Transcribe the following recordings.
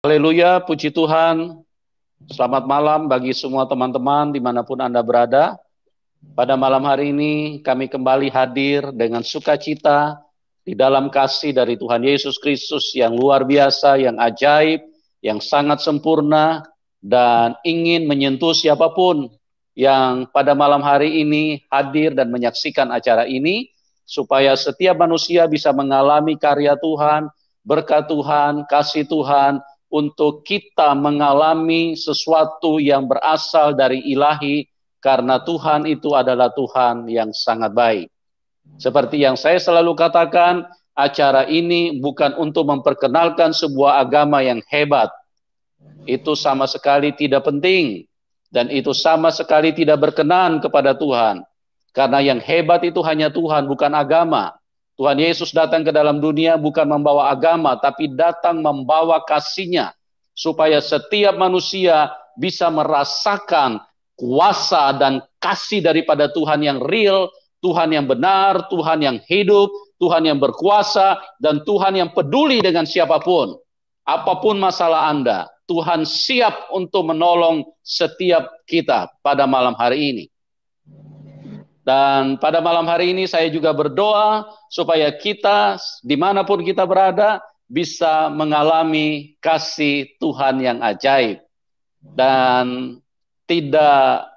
Haleluya, puji Tuhan. Selamat malam bagi semua teman-teman dimanapun Anda berada. Pada malam hari ini kami kembali hadir dengan sukacita di dalam kasih dari Tuhan Yesus Kristus yang luar biasa, yang ajaib, yang sangat sempurna, dan ingin menyentuh siapapun yang pada malam hari ini hadir dan menyaksikan acara ini, supaya setiap manusia bisa mengalami karya Tuhan, berkat Tuhan, kasih Tuhan, untuk kita mengalami sesuatu yang berasal dari ilahi, karena Tuhan itu adalah Tuhan yang sangat baik. Seperti yang saya selalu katakan, acara ini bukan untuk memperkenalkan sebuah agama yang hebat. Itu sama sekali tidak penting. Dan itu sama sekali tidak berkenan kepada Tuhan. Karena yang hebat itu hanya Tuhan, bukan agama. Tuhan Yesus datang ke dalam dunia bukan membawa agama, tapi datang membawa kasih-Nya, supaya setiap manusia bisa merasakan kuasa dan kasih daripada Tuhan yang real, Tuhan yang benar, Tuhan yang hidup, Tuhan yang berkuasa, dan Tuhan yang peduli dengan siapapun. Apapun masalah Anda, Tuhan siap untuk menolong setiap kita pada malam hari ini. Dan pada malam hari ini saya juga berdoa supaya kita dimanapun kita berada bisa mengalami kasih Tuhan yang ajaib. Dan tidak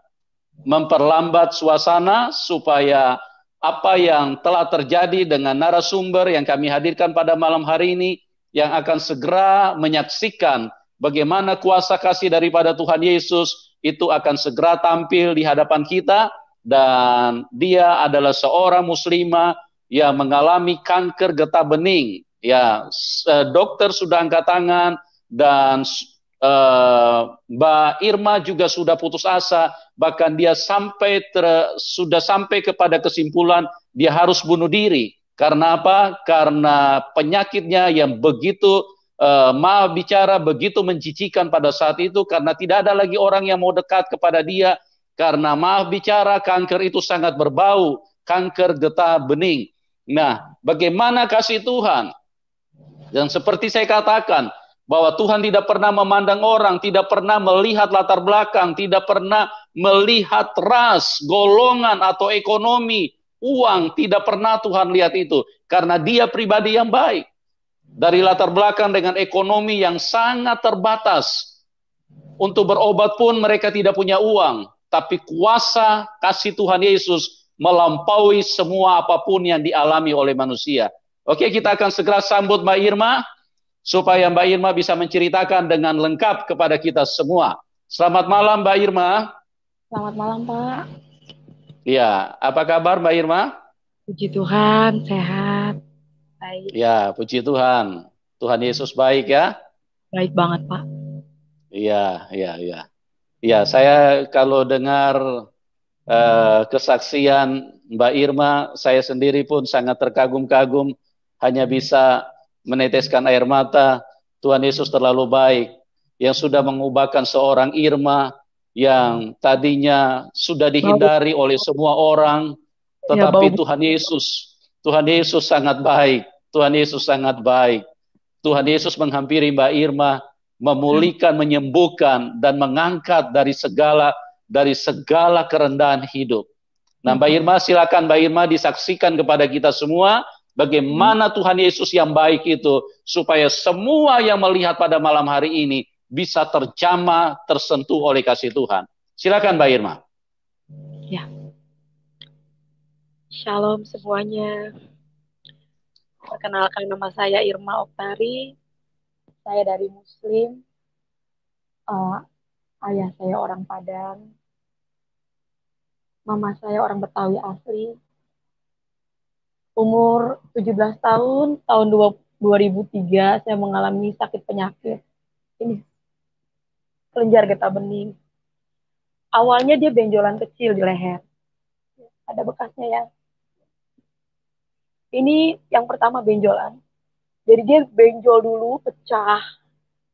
memperlambat suasana supaya apa yang telah terjadi dengan narasumber yang kami hadirkan pada malam hari ini, yang akan segera menyaksikan bagaimana kuasa kasih daripada Tuhan Yesus itu akan segera tampil di hadapan kita. Dan dia adalah seorang muslimah yang mengalami kanker getah bening. Ya, dokter sudah angkat tangan, dan Mbak Irma juga sudah putus asa, bahkan dia sudah sampai kepada kesimpulan dia harus bunuh diri. Karena apa? Karena penyakitnya yang begitu maaf bicara, begitu menjijikan pada saat itu, karena tidak ada lagi orang yang mau dekat kepada dia. Karena maaf bicara, kanker itu sangat berbau, kanker getah bening. Nah, bagaimana kasih Tuhan? Dan seperti saya katakan, bahwa Tuhan tidak pernah memandang orang, tidak pernah melihat latar belakang, tidak pernah melihat ras, golongan, atau ekonomi, uang, tidak pernah Tuhan lihat itu. Karena dia pribadi yang baik. Dari latar belakang dengan ekonomi yang sangat terbatas, untuk berobat pun mereka tidak punya uang. Tapi kuasa kasih Tuhan Yesus melampaui semua apapun yang dialami oleh manusia. Oke, kita akan segera sambut Mbak Irma, supaya Mbak Irma bisa menceritakan dengan lengkap kepada kita semua. Selamat malam Mbak Irma. Selamat malam, Pak. Ya, apa kabar Mbak Irma? Puji Tuhan, sehat. Baik. Ya, puji Tuhan. Tuhan Yesus baik ya. Baik banget, Pak. Iya, iya, iya. Ya, saya kalau dengar kesaksian Mbak Irma, saya sendiri pun sangat terkagum-kagum, hanya bisa meneteskan air mata. Tuhan Yesus terlalu baik, yang sudah mengubahkan seorang Irma yang tadinya sudah Bau, dihindari oleh semua orang, ya bau. tetapi Tuhan Yesus sangat baik. Tuhan Yesus sangat baik. Tuhan Yesus menghampiri Mbak Irma, memulihkan, menyembuhkan, dan mengangkat dari segala kerendahan hidup. Nah, Ya, Mbak Pak. Irma, silakan Mbak Irma disaksikan kepada kita semua bagaimana Tuhan Yesus yang baik itu, supaya semua yang melihat pada malam hari ini bisa terjamah, tersentuh oleh kasih Tuhan. Silakan Mbak Irma. Ya, shalom semuanya. Perkenalkan, nama saya Irma Oktari. Saya dari Muslim. Eh, Ayah saya orang Padang. Mama saya orang Betawi asli. Umur 17 tahun, tahun 2003, saya mengalami sakit penyakit. Ini kelenjar getah bening. Awalnya dia benjolan kecil di leher. Ada bekasnya ya. Ini yang pertama benjolan. Jadi dia benjol dulu, pecah,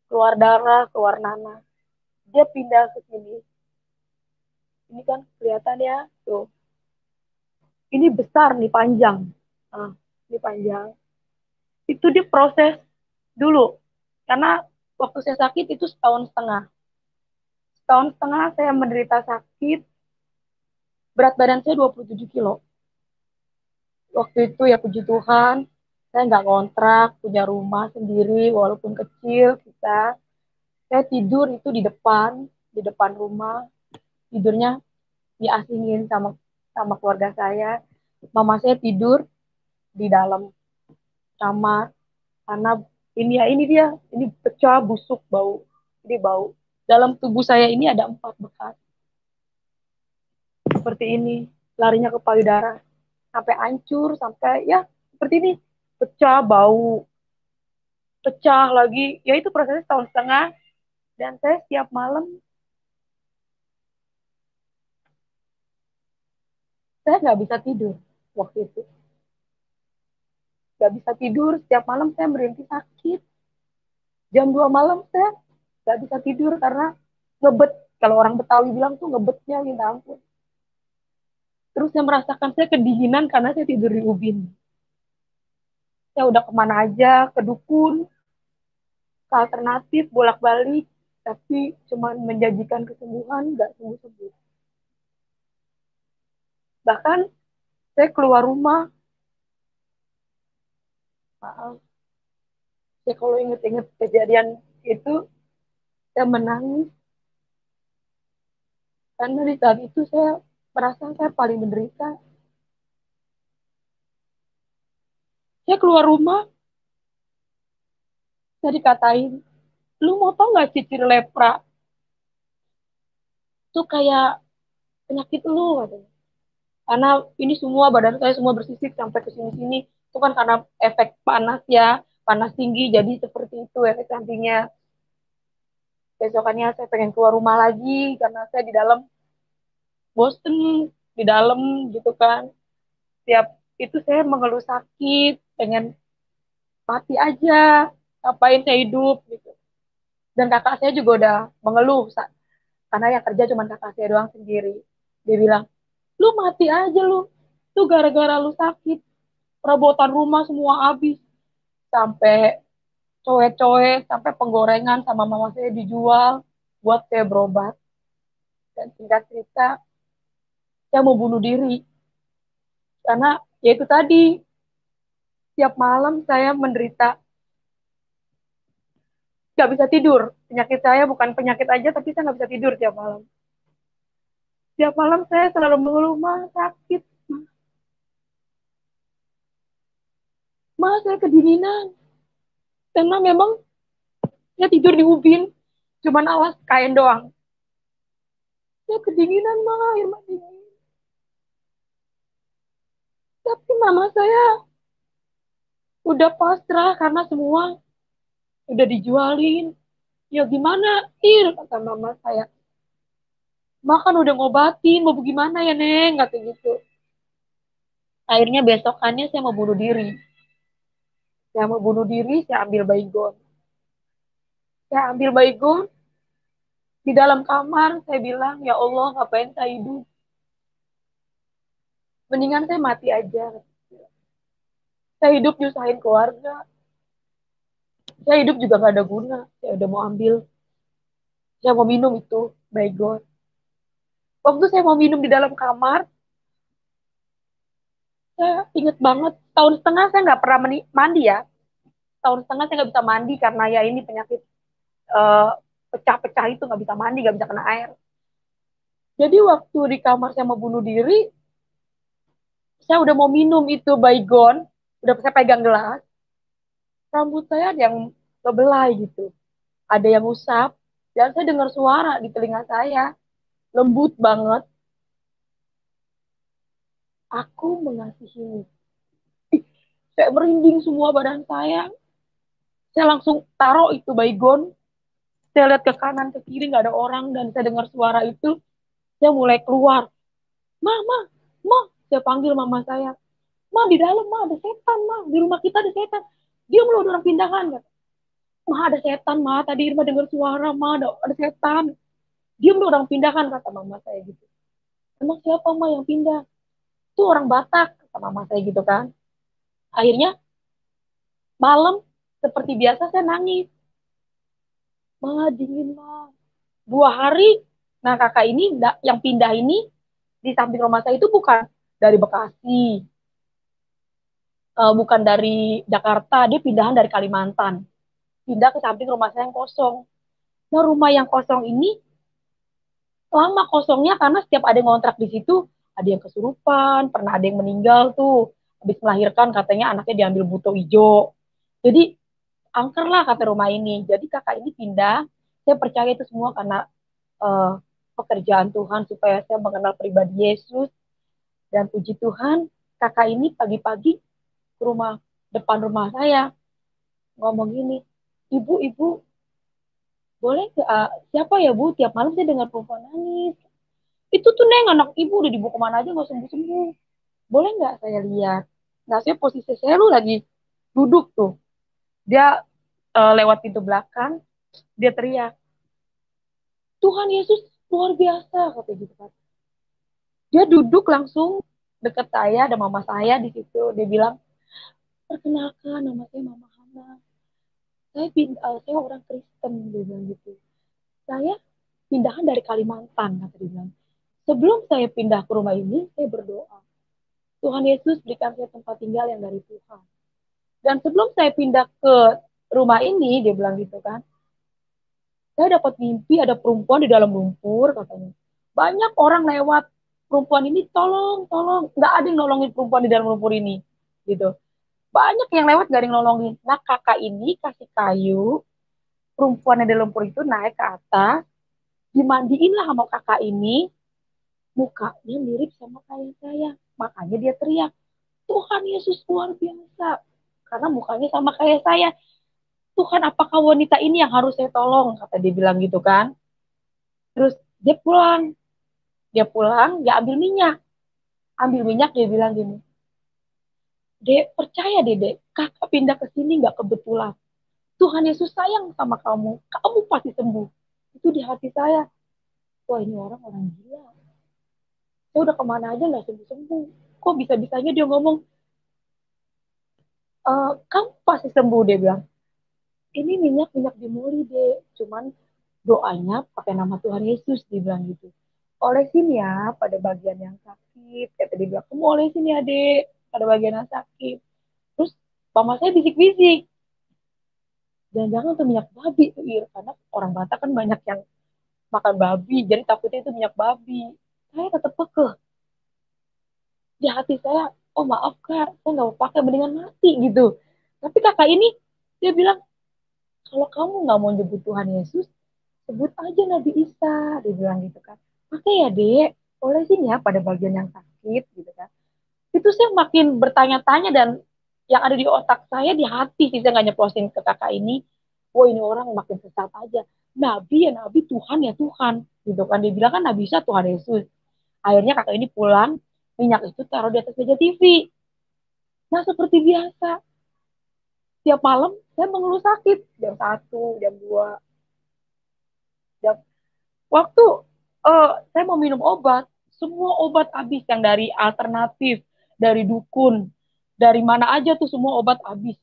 keluar darah, keluar nanah. Dia pindah ke sini. Ini kan kelihatan ya, tuh. Ini besar nih, panjang. Nah, ini panjang. Itu dia proses dulu. Karena Waktu saya sakit itu setahun setengah. Setahun setengah saya menderita sakit, berat badan saya 27 kilo. Waktu itu ya puji Tuhan, saya nggak ngontrak, punya rumah sendiri, walaupun kecil kita. Saya tidur itu di depan rumah. Tidurnya diasingin sama sama keluarga saya. Mama saya tidur di dalam kamar karena ini dia, ini pecah busuk bau. Ini bau. Dalam tubuh saya ini ada 4 bekas seperti ini, larinya ke payudara sampai hancur sampai ya seperti ini, pecah bau, pecah lagi. Ya itu prosesnya setahun setengah dan saya setiap malam saya nggak bisa tidur waktu itu. Nggak bisa tidur, setiap malam saya merintih sakit. Jam 2 malam saya nggak bisa tidur karena ngebet. Kalau orang Betawi bilang tuh ngebetnya minta ampun. Terus saya merasakan saya kedinginan karena saya tidur di ubin. Saya udah kemana aja, ke dukun, ke alternatif, bolak-balik. Tapi cuma menjanjikan kesembuhan, nggak sembuh-sembuh. Bahkan saya keluar rumah, maaf, saya kalau inget-inget kejadian itu, saya menangis. Karena di saat itu saya merasa saya paling menderita. Saya keluar rumah, saya dikatain, lu mau tau nggak cicir lepra? Itu kayak penyakit lu, katanya. Karena ini semua badan saya semua bersisik sampai ke sini-sini. Itu kan karena efek panas ya, panas tinggi, jadi seperti itu efek sampingnya. Besokannya saya pengen keluar rumah lagi karena saya di dalam bosen, di dalam gitu kan. Tiap itu saya mengeluh sakit, pengen mati aja, ngapain saya hidup gitu. Dan kakak saya juga udah mengeluh, karena yang kerja cuma kakak saya doang sendiri. Dia bilang, lu mati aja lu, tuh gara-gara lu sakit, perabotan rumah semua habis, sampai coet-coet, sampai penggorengan sama mama saya dijual buat saya berobat. Dan singkat cerita, saya mau bunuh diri karena ya itu tadi, tiap malam saya menderita nggak bisa tidur. Penyakit saya bukan penyakit aja, tapi saya nggak bisa tidur tiap malam. Tiap malam saya selalu mengeluh, mah sakit, mah saya kedinginan. Karena memang saya tidur di ubin, cuman alas kain doang. Saya kedinginan, mah air mah dingin. Tapi mama saya udah pasrah karena semua udah dijualin. Ya gimana, Ir, kata mama saya. Makan udah ngobatin, mau gimana ya, Neng? Kata gitu. Akhirnya besokannya saya mau bunuh diri. Saya mau bunuh diri, saya ambil baygon. Saya ambil baygon, di dalam kamar, saya bilang, ya Allah, ngapain saya hidup? Mendingan saya mati aja. Saya hidup nyusahin keluarga. Saya hidup juga gak ada guna. Saya udah mau ambil. Saya mau minum itu, baygon. Waktu saya mau minum di dalam kamar, saya inget banget, tahun setengah saya nggak pernah mandi ya. Tahun setengah saya nggak bisa mandi karena ya ini penyakit eh, pecah-pecah itu, nggak bisa mandi, nggak bisa kena air. Jadi waktu di kamar saya mau bunuh diri, saya udah mau minum itu baygon, udah saya pegang gelas, rambut saya ada yang kebelai gitu, ada yang usap, dan saya dengar suara di telinga saya, lembut banget, aku mengasihimu. Saya merinding semua badan saya langsung taruh itu baygon, saya lihat ke kanan ke kiri nggak ada orang dan saya dengar suara itu, saya mulai keluar, mama, ma, saya panggil mama saya, ma di dalam ma ada setan, ma di rumah kita ada setan, dia mau orang pindahan, ma ada setan, ma tadi Irma dengar suara, ma ada setan, dia mau orang pindahan, kata mama saya gitu. Emang siapa ma yang pindah? Itu orang Batak, kata mama saya gitu kan. Akhirnya malam seperti biasa saya nangis, mah dingin mah. 2 hari. Nah kakak ini yang pindah ini di samping rumah saya itu bukan dari Bekasi, bukan dari Jakarta, dia pindahan dari Kalimantan. Pindah ke samping rumah saya yang kosong. Nah rumah yang kosong ini lama kosongnya karena setiap ada yang ngontrak di situ, ada yang kesurupan, pernah ada yang meninggal tuh. Habis melahirkan katanya anaknya diambil buto hijau. Jadi angker lah kata rumah ini. Jadi kakak ini pindah. Saya percaya itu semua karena uh, pekerjaan Tuhan supaya saya mengenal pribadi Yesus. Dan puji Tuhan, kakak ini pagi-pagi ke depan rumah saya ngomong gini, ibu, boleh gak, siapa ya bu, tiap malam saya dengar perempuan nangis. Itu tuh neng anak ibu udah dibawa kemana aja nggak sembuh-sembuh. Boleh nggak saya lihat? Nah saya posisi saya lu lagi duduk tuh. Dia lewat pintu belakang, dia teriak, Tuhan Yesus luar biasa kata gitu kan. Dia duduk langsung deket saya, ada mama saya di situ. Dia bilang, perkenalkan nama saya Mama Hana. Saya orang Kristen, dia bilang gitu. Saya pindahan dari Kalimantan, kata dia bilang. Sebelum saya pindah ke rumah ini, saya berdoa. Tuhan Yesus berikan saya tempat tinggal yang dari Tuhan. Dan sebelum saya pindah ke rumah ini, dia bilang gitu kan, saya dapat mimpi ada perempuan di dalam lumpur, katanya. Banyak orang lewat, perempuan ini tolong, tolong. Nggak ada yang nolongin perempuan di dalam lumpur ini. Gitu. Banyak yang lewat, gak ada yang nolongin. Nah kakak ini kasih kayu, perempuan yang di lumpur itu naik ke atas, dimandiin lah sama kakak ini, mukanya mirip sama kayak saya. Makanya dia teriak, Tuhan Yesus luar biasa. Karena mukanya sama kayak saya. Tuhan apakah wanita ini yang harus saya tolong? Kata dia bilang gitu kan. Terus dia pulang. Dia ambil minyak. Ambil minyak, dia bilang gini, Dek, percaya deh, Dek. Kakak pindah ke sini nggak kebetulan. Tuhan Yesus sayang sama kamu. Kamu pasti sembuh. Itu di hati saya. Wah ini orang gila. Saya udah kemana aja nggak sembuh-sembuh. Kok bisa-bisanya dia ngomong, kamu pasti sembuh, dia bilang. Ini minyak dimuri deh, cuman doanya pakai nama Tuhan Yesus, dibilang gitu. Olesin ya pada bagian yang sakit, kata dia bilang, kamu olesin ya dek pada bagian yang sakit. Terus mama saya bisik-bisik, jangan-jangan itu minyak babi tuh Ir, karena orang Batak kan banyak yang makan babi, jadi takutnya itu minyak babi. Saya tetap kekeh di hati saya, oh maaf kak, saya nggak mau pakai, mendingan mati gitu. Tapi kakak ini dia bilang, kalau kamu nggak mau nyebut Tuhan Yesus, sebut aja Nabi Isa, dia bilang gitu kan. Pakai ya dek, olesin ya pada bagian yang sakit gitu kan. Itu saya makin bertanya-tanya dan yang ada di otak saya, di hati sih, saya nggak nyeplosin ke kakak ini. Wah ini orang makin sesat aja. Nabi ya Nabi, Tuhan ya Tuhan. Gitu kan, dia bilang kan Nabi Isa Tuhan Yesus. Akhirnya kakak ini pulang, minyak itu taruh di atas meja TV. Nah seperti biasa, tiap malam saya mengeluh sakit. Jam 1, jam 2, jam waktu saya mau minum obat, semua obat habis, yang dari alternatif, dari dukun, dari mana aja tuh semua obat habis.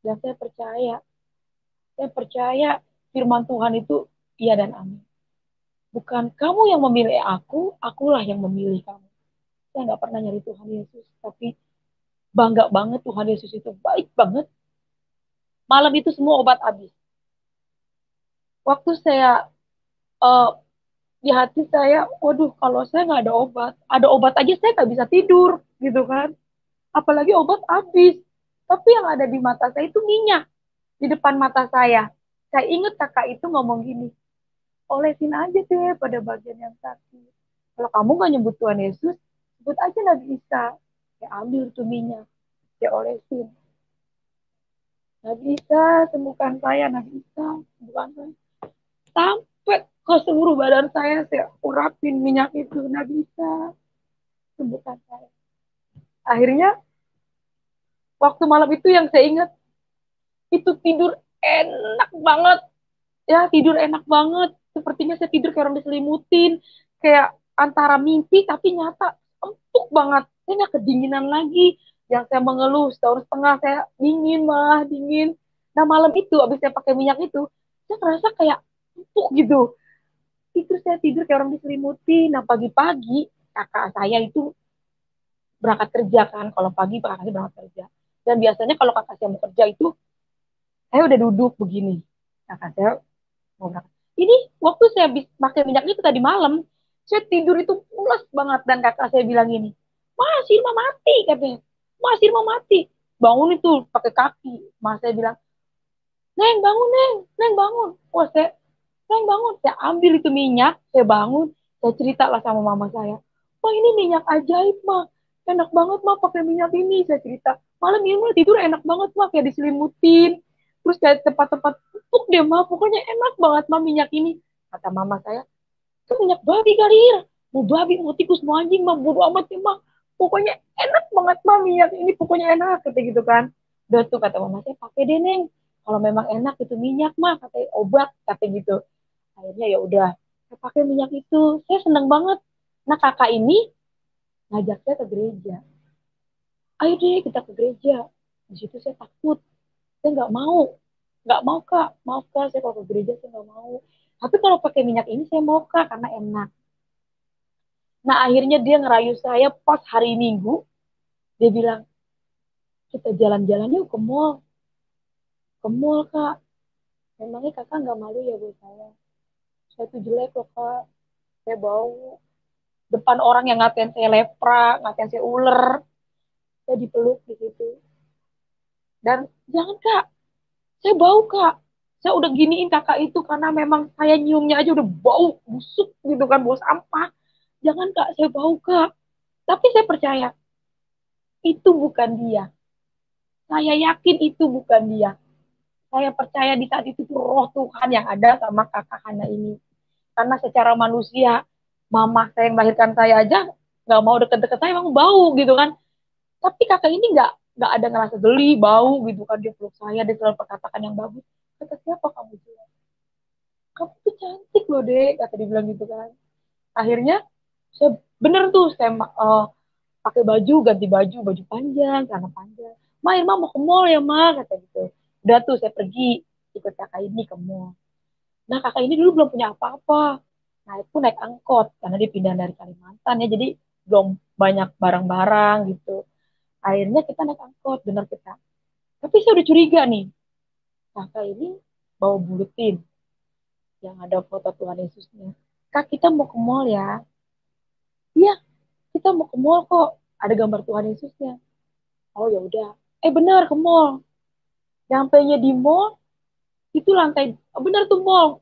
Dan saya percaya firman Tuhan itu iya dan amin. Bukan kamu yang memilih aku, akulah yang memilih kamu. Saya nggak pernah nyari Tuhan Yesus, tapi bangga banget Tuhan Yesus itu baik banget. Malam itu semua obat habis. Waktu saya uh, di hati saya, waduh kalau saya nggak ada obat aja saya nggak bisa tidur, gitu kan. Apalagi obat habis. Tapi yang ada di mata saya itu minyak di depan mata saya. Saya ingat kakak itu ngomong gini, olesin aja deh pada bagian yang sakit. Kalau kamu nggak nyebut Tuhan Yesus, sebut aja Nabi Isa. Saya ambil tuh minyak, saya olesin. Nabi Isa, sembuhkan saya, Nabi Isa, sembuhkan saya. Sampai ke seluruh badan saya urapin minyak itu, Nabi Isa, sembuhkan saya. Akhirnya waktu malam itu yang saya ingat, itu tidur enak banget. Ya tidur enak banget. Sepertinya saya tidur kayak orang diselimutin. Kayak antara mimpi tapi nyata. Empuk banget. Saya nggak kedinginan lagi. Yang saya mengeluh 1,5 tahun saya dingin, malah dingin. Nah malam itu abis saya pakai minyak itu, saya saya ngerasa kayak empuk gitu. Itu saya tidur kayak orang diselimuti. Nah pagi-pagi kakak saya itu berangkat kerja kan. Kalau pagi kakak saya berangkat kerja. Dan biasanya kalau kakak saya mau kerja itu, saya udah duduk begini. Kakak saya mau berangkat. Ini waktu saya habis pakai minyak itu tadi malam, saya tidur itu pulas banget. Dan kakak saya bilang gini, Mas Irma mati katanya. Mas Irma mati. Bangun itu pakai kaki. Mas saya bilang, Neng bangun Neng, Neng bangun. Wah saya, Neng bangun. Saya ambil itu minyak, saya bangun. Saya cerita lah sama mama saya. Wah ini minyak ajaib mah. Enak banget mah pakai minyak ini. Saya cerita. Malam ini mah tidur enak banget mah. Kayak diselimutin. Terus kayak tempat-tempat empuk deh mah. Pokoknya enak banget mah minyak ini. Kata mama saya, itu minyak babi kali ya. Mau babi, mau tikus, mau anjing mah. Bodo amat ya mah. Pokoknya enak banget mah minyak ini. Pokoknya enak. Kata gitu kan. Udah tuh kata mama saya, pakai deh Neng. Kalau memang enak itu minyak mah. Kata obat. Kata gitu. Akhirnya ya udah. Saya pakai minyak itu. Saya seneng banget. Nah kakak ini ngajak saya ke gereja. Ayo deh kita ke gereja. Di situ saya takut. Saya nggak mau. Nggak mau kak. Maaf kak, saya kalau ke gereja saya nggak mau. Tapi kalau pakai minyak ini saya mau kak karena enak. Nah akhirnya dia ngerayu saya pas hari Minggu. Dia bilang, kita jalan-jalan yuk ke mall. Ke mall kak. Memangnya kakak nggak malu ya buat saya? Saya tuh jelek loh kak. Saya bau. Depan orang yang ngatain saya lepra, ngatain saya ular. Saya dipeluk di situ. Dan jangan kak, saya bau kak. Saya udah giniin kakak itu karena memang saya nyiumnya aja udah bau busuk gitu kan, bau sampah. Jangan kak, saya bau kak. Tapi saya percaya itu bukan dia. Saya yakin itu bukan dia. Saya percaya di saat itu tuh roh Tuhan yang ada sama kakak Hana ini. Karena secara manusia, mama saya yang melahirkan saya aja nggak mau deket-deket saya, emang bau gitu kan. Tapi kakak ini nggak ada ngerasa geli, bau gitu kan. Dia peluk saya, dia selalu perkatakan yang bagus. Kata siapa kamu juga? Kamu tuh cantik loh dek, kata dia bilang gitu kan. Akhirnya saya bener tuh, saya pakai baju, ganti baju, baju panjang, celana panjang. Ma, Irma mau ke mall ya, Ma, kata gitu. Udah tuh saya pergi ikut kakak ini ke mall. Nah, kakak ini dulu belum punya apa-apa. Nah, itu naik angkot karena dia pindah dari Kalimantan ya, jadi belum banyak barang-barang gitu. Akhirnya kita naik angkot, bener kita. Tapi saya udah curiga nih, kakak ini bawa buletin yang ada foto Tuhan Yesusnya. Kak, kita mau ke mall ya. Iya, kita mau ke mall kok. Ada gambar Tuhan Yesusnya. Oh ya udah. Benar ke mall. Nyampainya di mall itu lantai, benar tuh mall,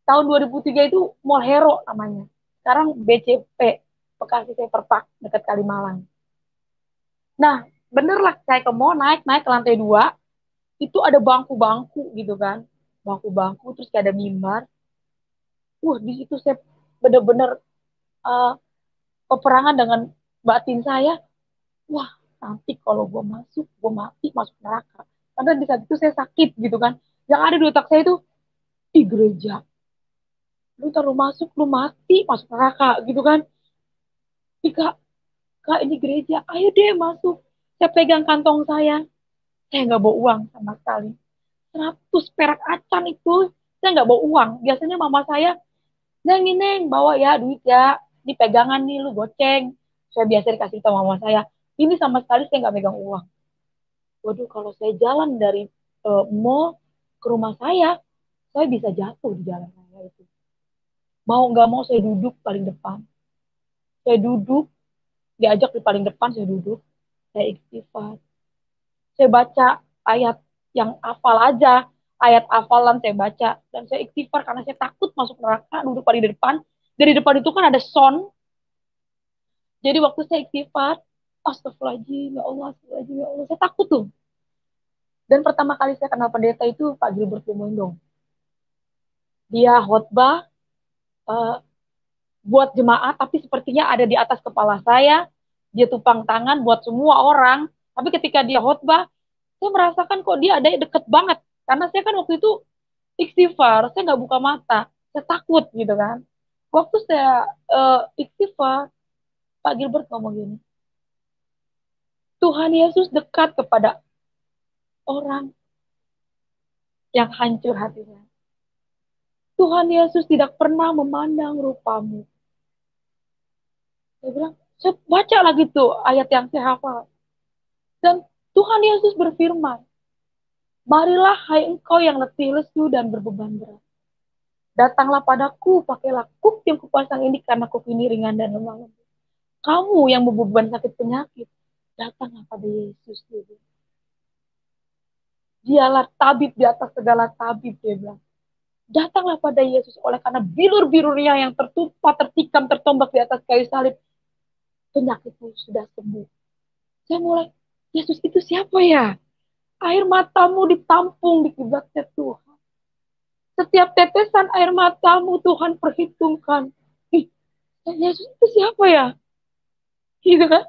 tahun 2003 itu Mall Hero namanya. Sekarang BCP, Bekasi Cyber Park dekat Kalimalang. Nah, bener lah saya ke mall, naik ke lantai 2, itu ada bangku-bangku gitu kan. Bangku-bangku terus kayak ada mimbar. Di situ saya bener-bener uh, peperangan dengan batin saya. Wah, nanti kalau gue masuk, gue mati masuk neraka. Karena di saat itu saya sakit gitu kan. Yang ada di otak saya itu di gereja. Lu taruh masuk, lu mati masuk neraka gitu kan. Kak, Kak ini gereja, ayo deh masuk. Saya pegang kantong saya nggak bawa uang sama sekali. 100 perak acan itu, saya nggak bawa uang. Biasanya mama saya, Neng, bawa ya duit ya. Ini pegangan nih, lu goceng. Saya biasa dikasih tahu mama saya. Ini sama sekali saya nggak megang uang. Waduh, kalau saya jalan dari mall ke rumah saya bisa jatuh di jalan raya itu. Mau nggak mau saya duduk paling depan. Saya duduk, diajak di paling depan, saya duduk. Saya istighfar. Saya baca ayat yang hafal aja, ayat hafalan saya baca. Dan saya istighfar karena saya takut masuk neraka, duduk paling depan. Dari depan itu kan ada sound. Jadi waktu saya istighfar, astagfirullahaladzim, ya Allah, astagfirullahaladzim, ya Allah. Saya takut tuh. Dan pertama kali saya kenal pendeta itu Pak Gilbert Lumondong. Dia khotbah uh, buat jemaat, tapi sepertinya ada di atas kepala saya. Dia tupang tangan buat semua orang. Tapi ketika dia khotbah, saya merasakan kok dia ada deket banget. Karena saya kan waktu itu istighfar, saya nggak buka mata. Saya takut gitu kan. Waktu saya istighfar, Pak Gilbert ngomong gini, Tuhan Yesus dekat kepada orang yang hancur hatinya. Tuhan Yesus tidak pernah memandang rupamu. Saya bilang, saya baca lagi tuh ayat yang saya hafal. Dan Tuhan Yesus berfirman, marilah hai engkau yang letih lesu dan berbeban berat. Datanglah padaku, pakailah kuk yang kupasang ini karena kuk ini ringan dan lemah lembut. Kamu yang beban sakit penyakit, datanglah pada Yesus. Dialah tabib di atas segala tabib, dia bilang. Datanglah pada Yesus oleh karena bilur-bilurnya yang tertumpah, tertikam, tertombak di atas kayu salib. Penyakitmu sudah sembuh. Saya mulai, Yesus itu siapa ya? Air matamu ditampung di kiblatnya Tuhan. Setiap tetesan air matamu Tuhan perhitungkan. Ih, Yesus itu siapa ya? Gitu kan?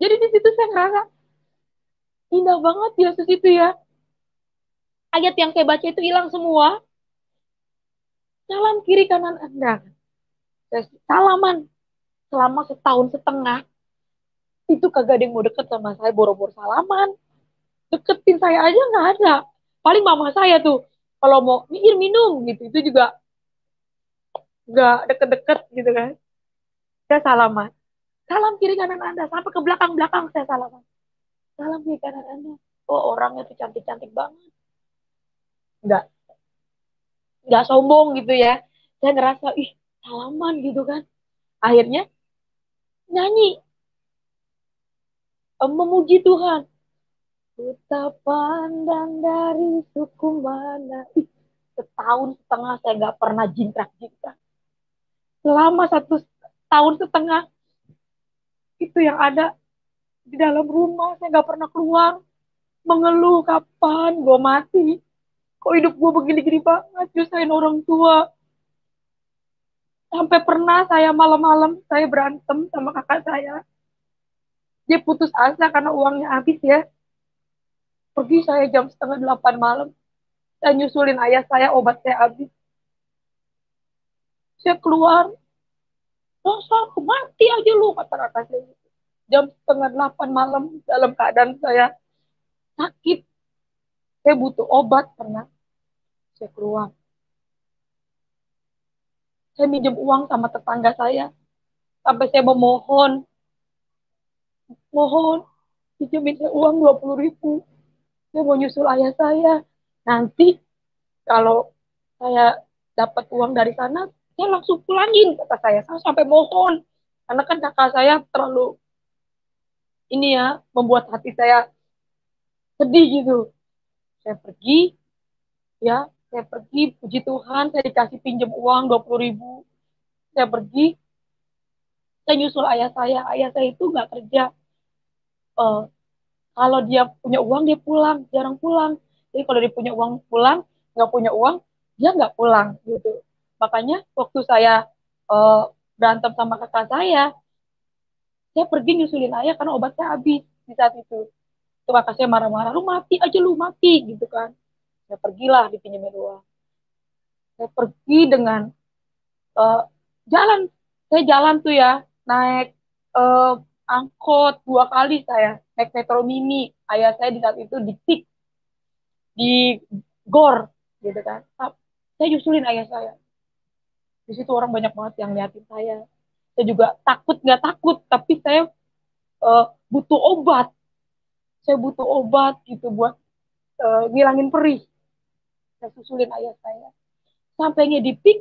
Jadi di situ saya ngerasa indah banget Yesus itu ya. Ayat yang saya baca itu hilang semua. Salam kiri kanan Anda. Salaman selama setahun setengah. Itu kagak ada yang mau deket sama saya. Boro-boro salaman. Deketin saya aja nggak ada. Paling mama saya tuh. Kalau mau minum gitu. Itu juga nggak deket-deket gitu kan. Saya salaman. Salam kiri kanan Anda. Sampai ke belakang-belakang saya salaman. Salam kiri kanan Anda. Oh orangnya tuh cantik-cantik banget. Nggak nggak sombong gitu ya. Saya ngerasa ih salaman gitu kan. Akhirnya nyanyi memuji Tuhan. Ku tak pandang dari suku mana. Ih, setahun setengah saya nggak pernah jingkrak-jingkrak. Selama satu tahun setengah itu yang ada di dalam rumah saya nggak pernah keluar mengeluh kapan gue mati. Kok hidup gue begini-gini banget, nyusahin orang tua. Sampai pernah saya malam-malam saya berantem sama kakak saya. Dia putus asa karena uangnya habis ya. Pergi saya jam setengah 8 malam. Saya nyusulin ayah saya, obat saya habis. Saya keluar, rasa aku mati aja lu, kata kakak saya. Jam setengah 8 malam dalam keadaan saya sakit. Saya butuh obat pernah. Saya keluar. Saya minjem uang sama tetangga saya. Sampai saya memohon. Mohon, pinjemin saya uang 20.000. Saya mau nyusul ayah saya. Nanti kalau saya dapat uang dari sana, saya langsung pulangin, kata saya. Saya sampai mohon. Karena kan kakak saya terlalu ini ya, membuat hati saya sedih gitu. Saya pergi, ya, saya pergi, puji Tuhan, saya dikasih pinjam uang 20.000. Saya pergi, saya nyusul ayah saya. Ayah saya itu nggak kerja. Uh, Kalau dia punya uang, dia pulang. Jarang pulang. Jadi kalau dia punya uang, pulang. Nggak punya uang, dia nggak pulang. Gitu. Makanya waktu saya uh, berantem sama kakak saya pergi nyusulin ayah karena obatnya habis di saat itu. Tuh kakak saya marah-marah, lu mati aja lu mati gitu kan. Saya pergilah dipinjemin uang. Saya pergi dengan uh, jalan, saya jalan tuh ya, naik uh, angkot 2 kali saya, naik metro mini. Ayah saya di saat itu di tik, di gor, gitu kan. Saya nyusulin ayah saya. Di situ orang banyak banget yang liatin saya. Saya juga takut nggak takut, tapi saya butuh obat. Saya butuh obat gitu buat ngilangin perih. Saya susulin ayah saya. Sampainya di pik,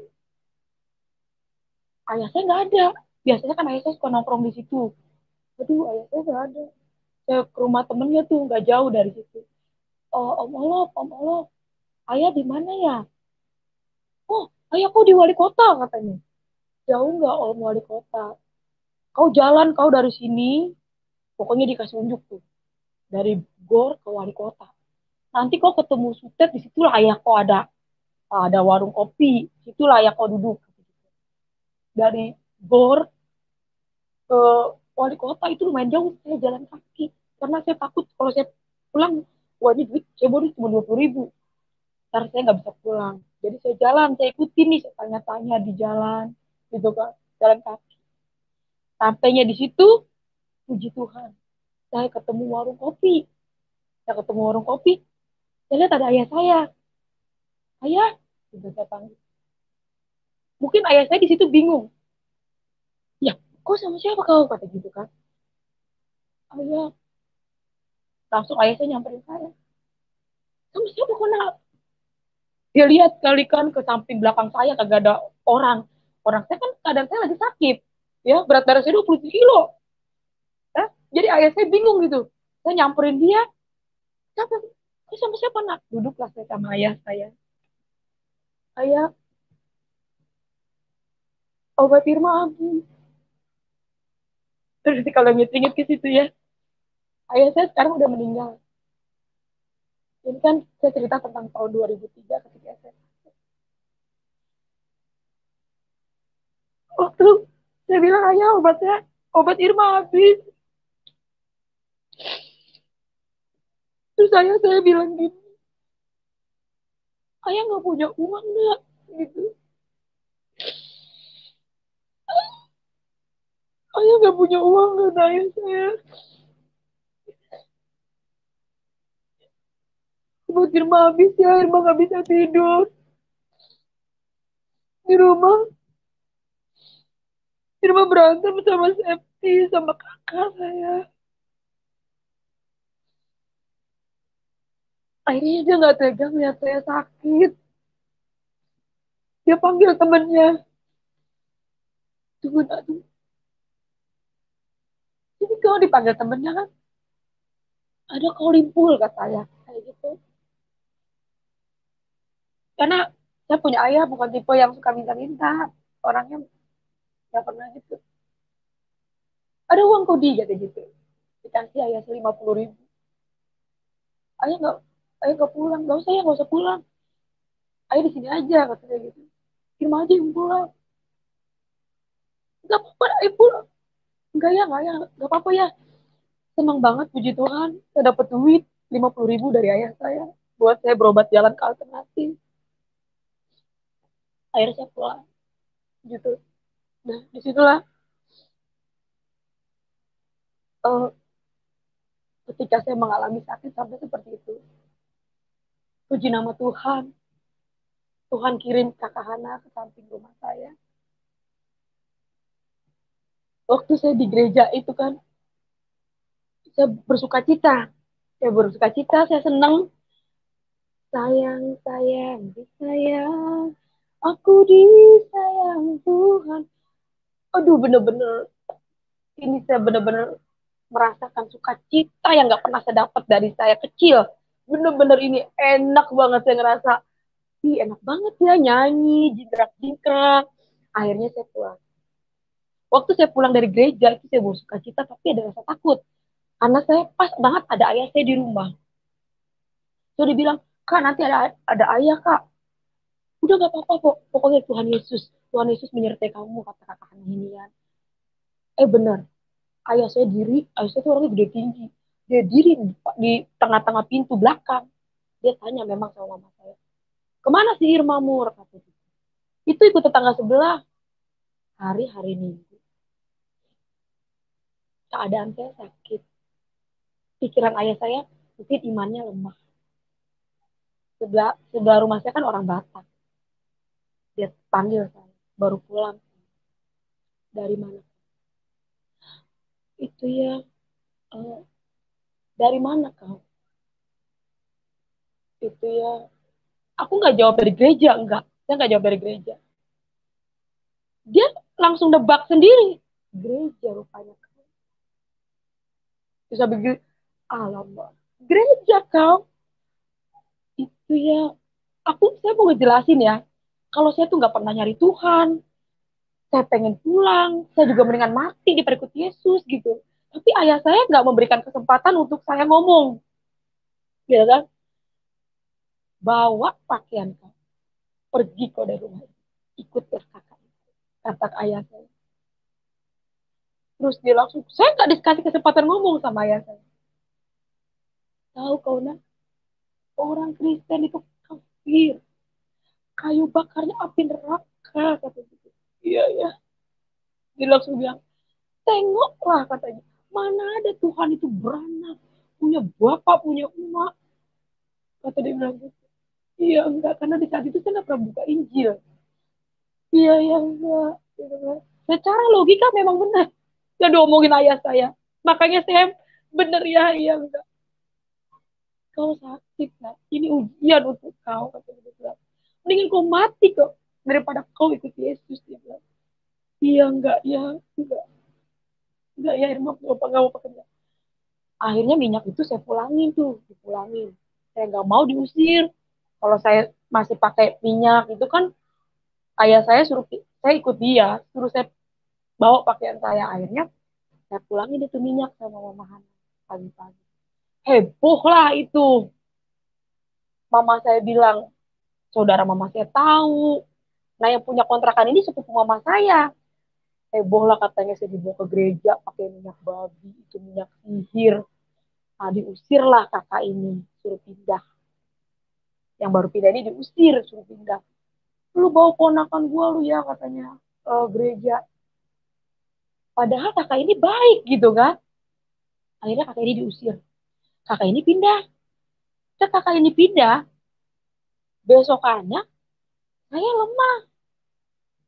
ayah saya nggak ada. Biasanya kan ayah saya suka nongkrong di situ. Aduh, ayah saya nggak ada. Saya ke rumah temennya tuh nggak jauh dari situ. Oh, Om Olof, ayah di mana ya? Oh, ayah kau di wali kota katanya. Jauh nggak Om wali kota? Kau jalan kau dari sini, pokoknya dikasih unjuk tuh dari Gor ke wali kota. Nanti kau ketemu Sutet, di situlah ayah kau ada warung kopi, situlah ayah kau duduk. Dari Gor ke wali kota itu lumayan jauh, saya jalan kaki karena saya takut kalau saya pulang, wah ini duit saya baru cuma 20.000, ntar saya nggak bisa pulang. Jadi saya jalan, saya ikutin nih, saya tanya-tanya di jalan gitu kan, jalan kaki. Sampainya di situ Puji Tuhan, saya ketemu warung kopi. Saya ketemu warung kopi, saya lihat ada ayah saya. Ayah, gitu saya panggil. Mungkin ayah saya di situ bingung. Ya, kok sama siapa kau? Kata gitu kan. Ayah, langsung ayah saya nyamperin saya. Sama siapa kau nak? Dia lihat kali kan ke samping belakang saya kagak ada orang. Orang saya kan keadaan saya lagi sakit. Ya, berat badan saya 20 kilo. Ya, jadi ayah saya bingung gitu. Saya nyamperin dia. Siapa? Kau sama siapa nak? Duduklah saya sama ayah saya. Ayah, obat Irma habis. Terus kalau inget-inget ke situ ya. Ayah saya sekarang udah meninggal. Ini kan saya cerita tentang tahun 2003 ketika saya. Waktu saya bilang ayah obat Irma habis. Terus saya bilang gini, ayah nggak punya uang nggak? Gitu. Ayah nggak punya uang nggak ayah saya. Obat Irma habis ya, Irma nggak bisa tidur di rumah. Irma berantem sama Septi sama kakak saya. Akhirnya dia nggak tega lihat saya sakit. Dia panggil temannya. Tunggu, tunggu. Jadi kalau dipanggil temennya kan, ada kau limpul kata saya. Kayak gitu. Karena saya punya ayah bukan tipe yang suka minta-minta. Orangnya nggak pernah gitu. Ada uang kau di kata gitu. Dikasih ayah 50.000. Ayah nggak ayah nggak pulang. Nggak usah ya, nggak usah pulang. Ayah di sini aja kata saya gitu. Kirim aja yang pulang. Nggak apa-apa, ayah pulang. Enggak ya, nggak apa-apa ya. Senang banget puji Tuhan. Saya dapat duit 50.000 dari ayah saya. Buat saya berobat jalan ke alternatif. Akhirnya saya pulang gitu. Nah, disitulah uh, ketika saya mengalami sakit sampai seperti itu. Puji nama Tuhan. Tuhan kirim kakak Hana ke samping rumah saya. Waktu saya di gereja itu kan, saya bersuka cita. Saya bersuka cita, saya senang. Sayang, sayang, disayang. Aku disayang Tuhan. Aduh, bener-bener. Ini saya bener-bener merasakan sukacita yang gak pernah saya dapat dari saya kecil. Bener-bener ini enak banget saya ngerasa. Ih, enak banget ya nyanyi, jingkrak-jingkrak. Akhirnya saya pulang. Waktu saya pulang dari gereja, itu saya bersuka cita, tapi ada rasa takut. Karena saya pas banget ada ayah saya di rumah. So dia bilang, Kak nanti ada ayah kak. Udah gak apa-apa kok. Pokoknya Tuhan Yesus menyertai kamu, kata kakak ini ya. Bener, ayah saya tuh orangnya gede tinggi. Dia diri di tengah-tengah pintu belakang. Dia tanya memang sama mama saya, kemana si Irma Mur? Kata dia. Itu ikut tetangga sebelah. Hari-hari Minggu. Keadaan saya sakit. Pikiran ayah saya, mungkin imannya lemah. Sebelah rumah saya kan orang Batak. Dia panggil saya, baru pulang. Dari mana? Itu ya, eh, dari mana kau? Itu ya, aku nggak jawab dari gereja, enggak. Saya nggak jawab dari gereja. Dia langsung nebak sendiri. Gereja rupanya kau. Bisa begitu, alamak. Gereja kau. Itu ya, saya mau ngejelasin ya. Kalau saya tuh nggak pernah nyari Tuhan, saya pengen pulang, saya juga mendingan mati di perikut Yesus gitu. Tapi ayah saya nggak memberikan kesempatan untuk saya ngomong, gitu kan? Bawa pakaian kau, pergi kau dari rumah ini, ikutlah kakak, kata ayah saya. Terus dia langsung, saya nggak dikasih kesempatan ngomong sama ayah saya. Tahu kau nak, orang Kristen itu kafir, kayu bakarnya api neraka, kata gitu. Iya ya, dia langsung bilang, tengoklah katanya. Mana ada Tuhan itu beranak, punya bapak, punya emak. Kata dia bilang gitu. Iya enggak, karena di saat itu saya nggak pernah buka Injil. Iya ya enggak. Gitu kan. Secara logika memang benar. Yang diomongin ayah saya. Makanya saya benar ya, iya enggak. Kau sakit, nak. Ini ujian untuk kau. Kata dia bilang. Mendingan kau mati kok. Daripada kau ikut Yesus. Dia bilang. Iya enggak, ya enggak. Enggak ya, Irma. Enggak mau pekerja. Akhirnya minyak itu saya pulangin tuh. Dipulangin. Saya nggak mau diusir. Kalau saya masih pakai minyak itu kan ayah saya suruh saya ikut dia, suruh saya bawa pakaian saya. Akhirnya saya pulangin itu minyak sama mama Hana pagi-pagi. Heboh lah itu. Mama saya bilang, saudara mama saya tahu. Nah yang punya kontrakan ini sepupu mama saya. Heboh lah katanya saya dibawa ke gereja pakai minyak babi, itu minyak sihir. Nah diusir lah kakak ini, suruh pindah. Yang baru pindah ini diusir, suruh pindah. Lu bawa ponakan gua lu ya katanya gereja. Padahal kakak ini baik gitu kan. Akhirnya kakak ini diusir. Kakak ini pindah. Setelah kakak ini pindah, besokannya saya lemah.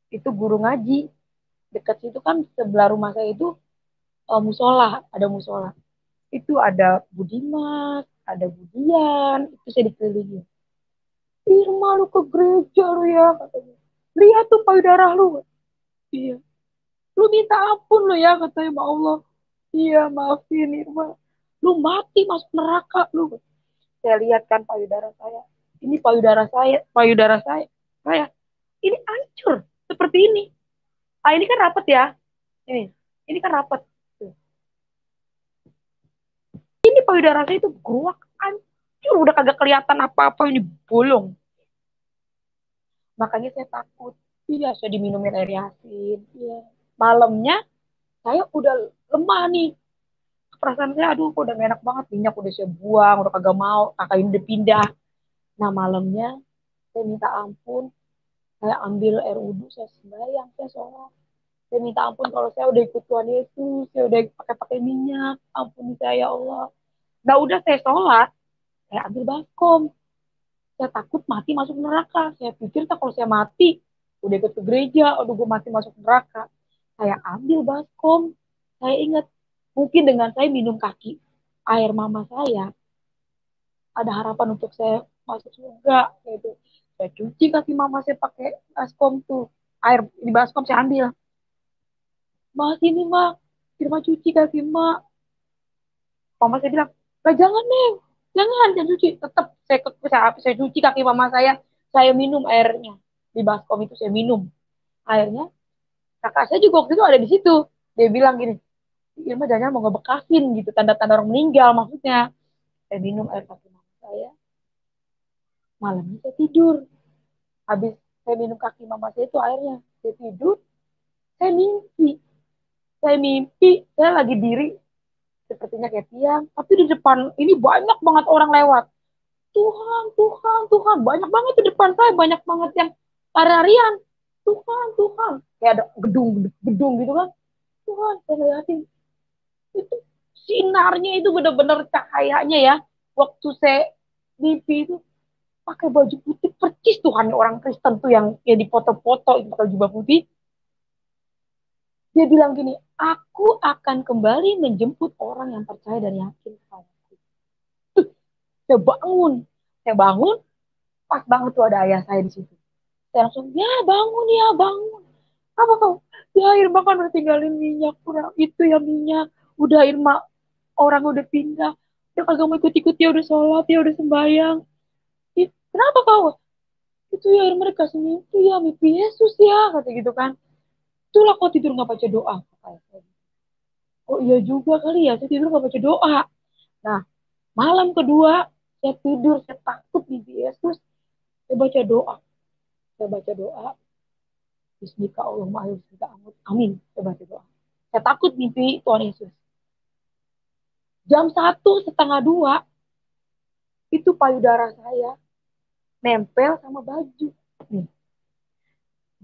Itu guru ngaji. Dekat situ kan sebelah rumah saya itu musola, ada musola. Itu ada Budimas, ada Budian, itu saya dikelilingi. Irma lu ke gereja lu ya katanya. Lihat tuh payudara lu. Iya. Lu minta ampun lu ya katanya sama Allah. Iya maafin Irma. Lu mati masuk neraka lu. Saya lihat kan payudara saya. Ini payudara saya. Ini hancur seperti ini. Ah ini kan rapat ya. Ini kan rapat. Ini payudara saya itu gruak hancur, udah kagak kelihatan apa-apa ini bolong. Makanya saya takut. Iya, saya diminumin air yasin. Iya. Malamnya saya udah lemah nih. Perasaan saya, aduh, kok udah gak enak banget. Minyak udah saya buang, udah kagak mau. Kakak ini udah pindah. Nah, malamnya saya minta ampun. Saya ambil air wudhu, saya sembahyang, saya sholat. Saya minta ampun kalau saya udah ikut Tuhan Yesus, saya udah pakai minyak. Ampuni saya, ya Allah. Nah, udah saya sholat, saya ambil baskom. Saya takut mati masuk neraka. Saya pikir kalau saya mati, udah ikut ke gereja, aduh gue mati masuk neraka. Saya ambil baskom. Saya ingat, mungkin dengan saya minum kaki air mama saya, ada harapan untuk saya masuk surga. Gitu. Saya cuci kaki mama saya pakai baskom tuh. Air di baskom saya ambil. Mas ini mak, Firma cuci kaki mak. Mama saya bilang, lah jangan Neng, jangan cuci. Tetap saya cuci kaki mama saya minum airnya. Di baskom itu saya minum. Airnya, kakak saya juga waktu itu ada di situ. Dia bilang gini, Irma jangan mau ngebekasin gitu, tanda-tanda orang meninggal maksudnya. Saya minum air kaki mama saya, malamnya saya tidur. Habis saya minum kaki mama saya itu airnya, saya tidur, saya mimpi. Saya lagi diri sepertinya kayak tiang, tapi di depan ini banyak banget orang lewat. Tuhan, Tuhan, Tuhan. Banyak banget di depan saya, banyak banget yang lari-larian. Tuhan, Tuhan. Kayak ada gedung gitu kan. Tuhan, saya lihatin. Itu sinarnya itu benar-benar cahayanya ya. Waktu saya mimpi itu pakai baju putih percis Tuhan orang Kristen tuh yang ya di foto-foto itu pakai jubah putih. Dia bilang gini, aku akan kembali menjemput orang yang percaya dan yakin padaku. Saya bangun, saya bangun, pas banget tuh ada ayah saya di situ. Saya langsung, ya bangun. Apa kau? Ya Irma kan udah tinggalin minyak, kurang itu ya minyak. Udah Irma, orang udah pindah. Dia kagak mau ikut-ikut, dia udah sholat, dia udah sembahyang. Kenapa kau? Itu ya Irma dikasih mimpi ya, mimpi Yesus ya, kata gitu kan. Itulah kau tidur gak baca doa. Oh iya juga kali ya, saya tidur gak baca doa. Nah, malam kedua, saya tidur, saya takut mimpi Yesus. Saya baca doa. Saya baca doa, Bismika Allahumma bismika amin. Saya baca doa. Saya takut mimpi Tuhan Yesus. Jam 1:30 itu payudara saya nempel sama baju. Nih.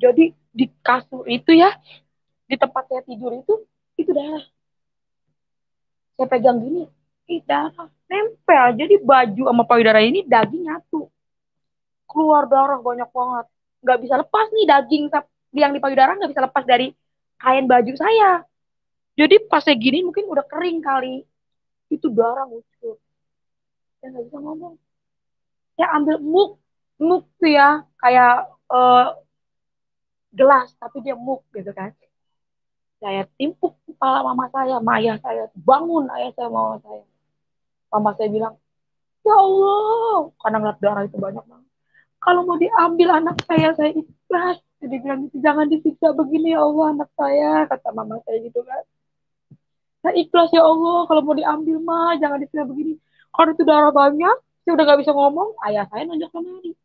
Jadi di kasur itu ya, di tempat saya tidur itu darah. Saya pegang gini, darah nempel. Jadi baju sama payudara ini daging nyatu. Keluar darah banyak banget. Nggak bisa lepas nih daging yang di payudara nggak bisa lepas dari kain baju saya. Jadi pas saya gini mungkin udah kering kali. Itu darah ngucur. Saya nggak bisa ngomong. Saya ambil muk tuh ya, kayak eh, gelas, tapi dia muk gitu kan. Saya timpuk kepala mama saya, sama ayah saya. Bangun ayah saya, mama saya. Mama saya bilang, ya Allah, karena ngeliat darah itu banyak banget. Kalau mau diambil anak saya ikhlas. Jadi bilang gitu, jangan disiksa begini ya Allah anak saya, kata mama saya gitu kan. Saya ikhlas ya Allah, kalau mau diambil mah jangan disiksa begini. Kalau itu darah banyak, saya udah gak bisa ngomong, ayah saya nunjuk kemari.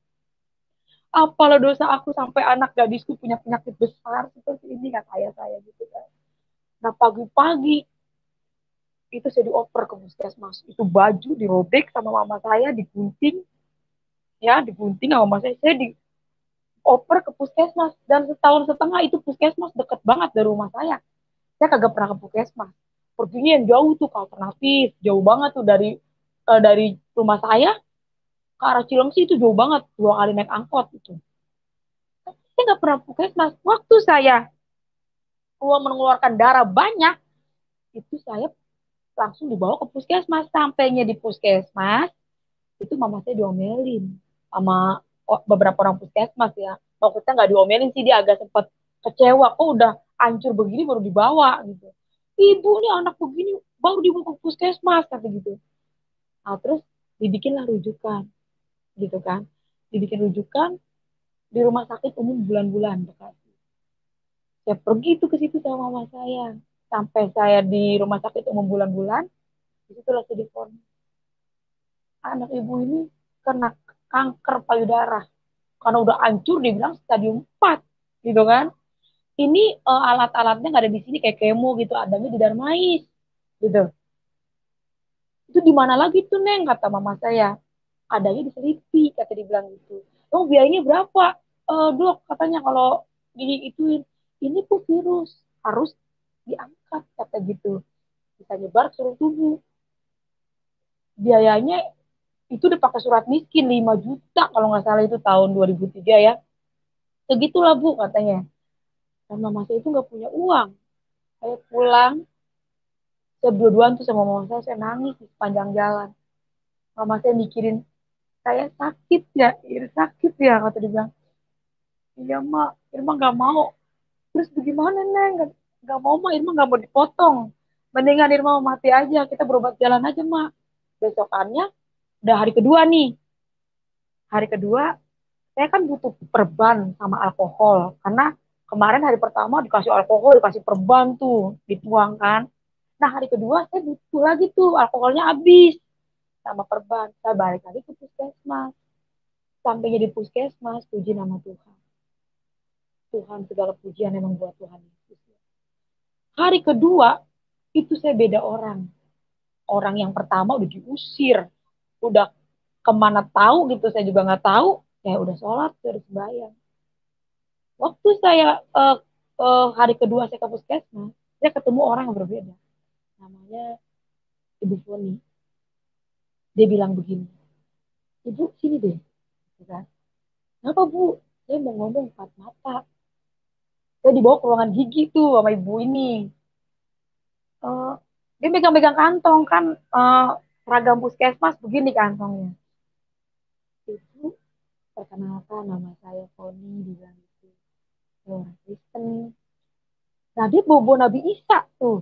Apalah dosa aku sampai anak gadisku punya penyakit besar seperti ini, kata ayah saya gitu kan. Nah pagi-pagi itu saya dioper ke puskesmas. Itu baju dirobek sama mama saya, digunting, ya digunting sama mama saya dioper ke puskesmas. Dan setahun setengah itu puskesmas deket banget dari rumah saya kagak pernah ke puskesmas. Perginya yang jauh tuh ke alternatif, jauh banget tuh dari rumah saya ke arah Cilengsi itu jauh banget, 2 kali naik angkot itu. Saya nggak pernah puskesmas. Waktu saya mengeluarkan darah banyak, itu saya langsung dibawa ke puskesmas. Sampainya di puskesmas, itu mama saya diomelin sama beberapa orang puskesmas ya. Maksudnya nggak diomelin sih, dia agak sempat kecewa. Kok udah hancur begini baru dibawa gitu. Ibu nih anak begini baru dibawa ke puskesmas kata gitu. Nah, terus dibikinlah rujukan gitu kan. Dibikin rujukan di rumah sakit umum bulan-bulan Bekasi. Saya pergi tuh ke situ sama mama saya. Sampai saya di rumah sakit umum bulan-bulan, di situ saya difonis. Anak ibu ini kena kanker payudara. Karena udah hancur dibilang stadium 4 gitu kan. Ini alat-alatnya nggak ada di sini kayak kemo gitu, adanya di Darmais gitu. Itu di mana lagi tuh Neng, kata mama saya. Adanya di Selipi, kata dibilang gitu. Oh biayanya berapa? Dok katanya kalau di ituin ini tuh virus harus diangkat kata gitu. Bisa nyebar ke seluruh tubuh. Biayanya itu udah pakai surat miskin 5 juta kalau nggak salah itu tahun 2003 ya. Segitulah Bu katanya. Dan mama saya itu nggak punya uang. Saya pulang, saya berdua tuh sama mama saya nangis di sepanjang jalan. Mama saya mikirin, saya sakit ya, sakit ya, kata dia bilang. Iya mak, Irma nggak mau. Terus bagaimana Neng? Nggak mau mak, Irma nggak mau dipotong. Mendingan Irma mau mati aja, kita berobat jalan aja mak. Besokannya, udah hari kedua nih. Hari kedua, saya kan butuh perban sama alkohol. Karena kemarin hari pertama dikasih alkohol, dikasih perban tuh, dituang kan. Nah hari kedua saya butuh lagi tuh, alkoholnya habis sama perban. Saya balik lagi ke puskesmas. Sampainya di puskesmas, puji nama Tuhan. Tuhan segala pujian emang buat Tuhan Yesus. Hari kedua, itu saya beda orang. Orang yang pertama udah diusir. Udah kemana tahu gitu, saya juga nggak tahu. Ya udah sholat, saya udah sembahyang. Waktu saya hari kedua saya ke puskesmas, saya ketemu orang yang berbeda. Namanya Ibu Foni. Dia bilang begini, Ibu sini deh. Gitu. Kenapa Bu? Saya mau ngomong empat mata. Saya dibawa ke ruangan gigi tuh sama ibu ini. Uh, dia megang-megang kantong kan, seragam puskesmas begini kantongnya. Ibu, perkenalkan nama saya Foni, bilang gitu. Orang Kristen. Nah dia bawa Nabi Isa tuh.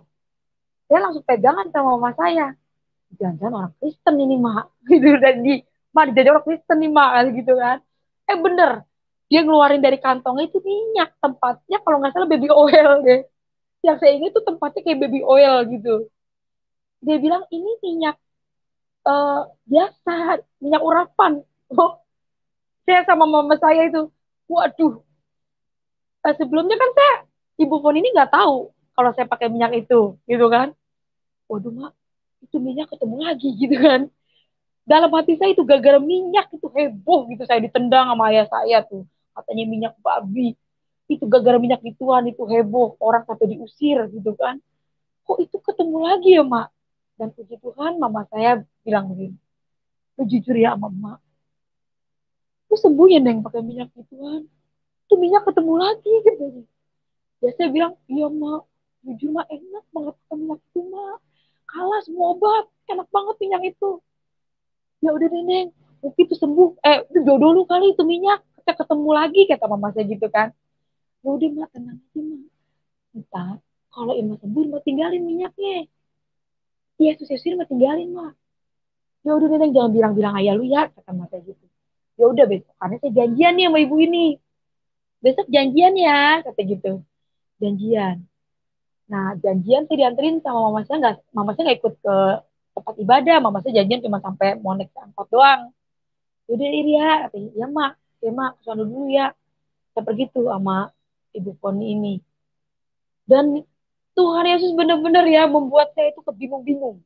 Saya langsung pegangan sama mama saya. Jangan-jangan orang Kristen ini mak. Gitu dan mak jadi orang Kristen nih mak gitu kan. Bener, dia ngeluarin dari kantongnya itu minyak, tempatnya kalau nggak salah baby oil deh. Yang saya ingat tuh tempatnya kayak baby oil gitu. Dia bilang ini minyak eh, biasa, minyak urapan. Oh, saya sama mama saya itu, waduh. Sebelumnya kan saya Ibu Fon ini nggak tahu kalau saya pakai minyak itu, gitu kan. Waduh mak, itu minyak ketemu lagi gitu kan. Dalam hati saya itu gara-gara minyak itu heboh gitu, saya ditendang sama ayah saya tuh, katanya minyak babi. Itu gara-gara minyak gituan itu heboh, orang sampai diusir gitu kan. Kok itu ketemu lagi ya mak? Dan puji Tuhan, mama saya bilang begini, lu jujur ya sama emak, lu sembuh ya Neng pakai minyak gituan. Tuh minyak ketemu lagi katanya. Ya saya bilang, iya mak, jujur mak enak banget pakai minyak itu mak. Kalah semua obat, enak banget minyak itu. Ya udah deh Neng, mungkin itu sembuh. Itu jodoh lu kali itu minyak. Kita ketemu lagi kata mama saya gitu kan. Ya udah mak, tenang aja mak. Ntar kalau Irma sembuh, Irma tinggalin minyaknya. Iya, Yesus Irma tinggalin mak. Ya udah deh Neng, jangan bilang-bilang ayah lu ya kata mama saya gitu. Ya udah besok karena saya janjian nih sama ibu ini. Besok janjian ya kata gitu. Janjian. Nah, janjian saya dianterin sama mama saya nggak ikut ke tempat ibadah, mama saya janjian cuma sampai mau naik angkot doang. Udah ini ya, katanya, ya mak, kesana dulu ya. Saya pergi tuh sama ibu Poni ini. Dan Tuhan Yesus benar-benar ya membuat saya itu kebingung-bingung.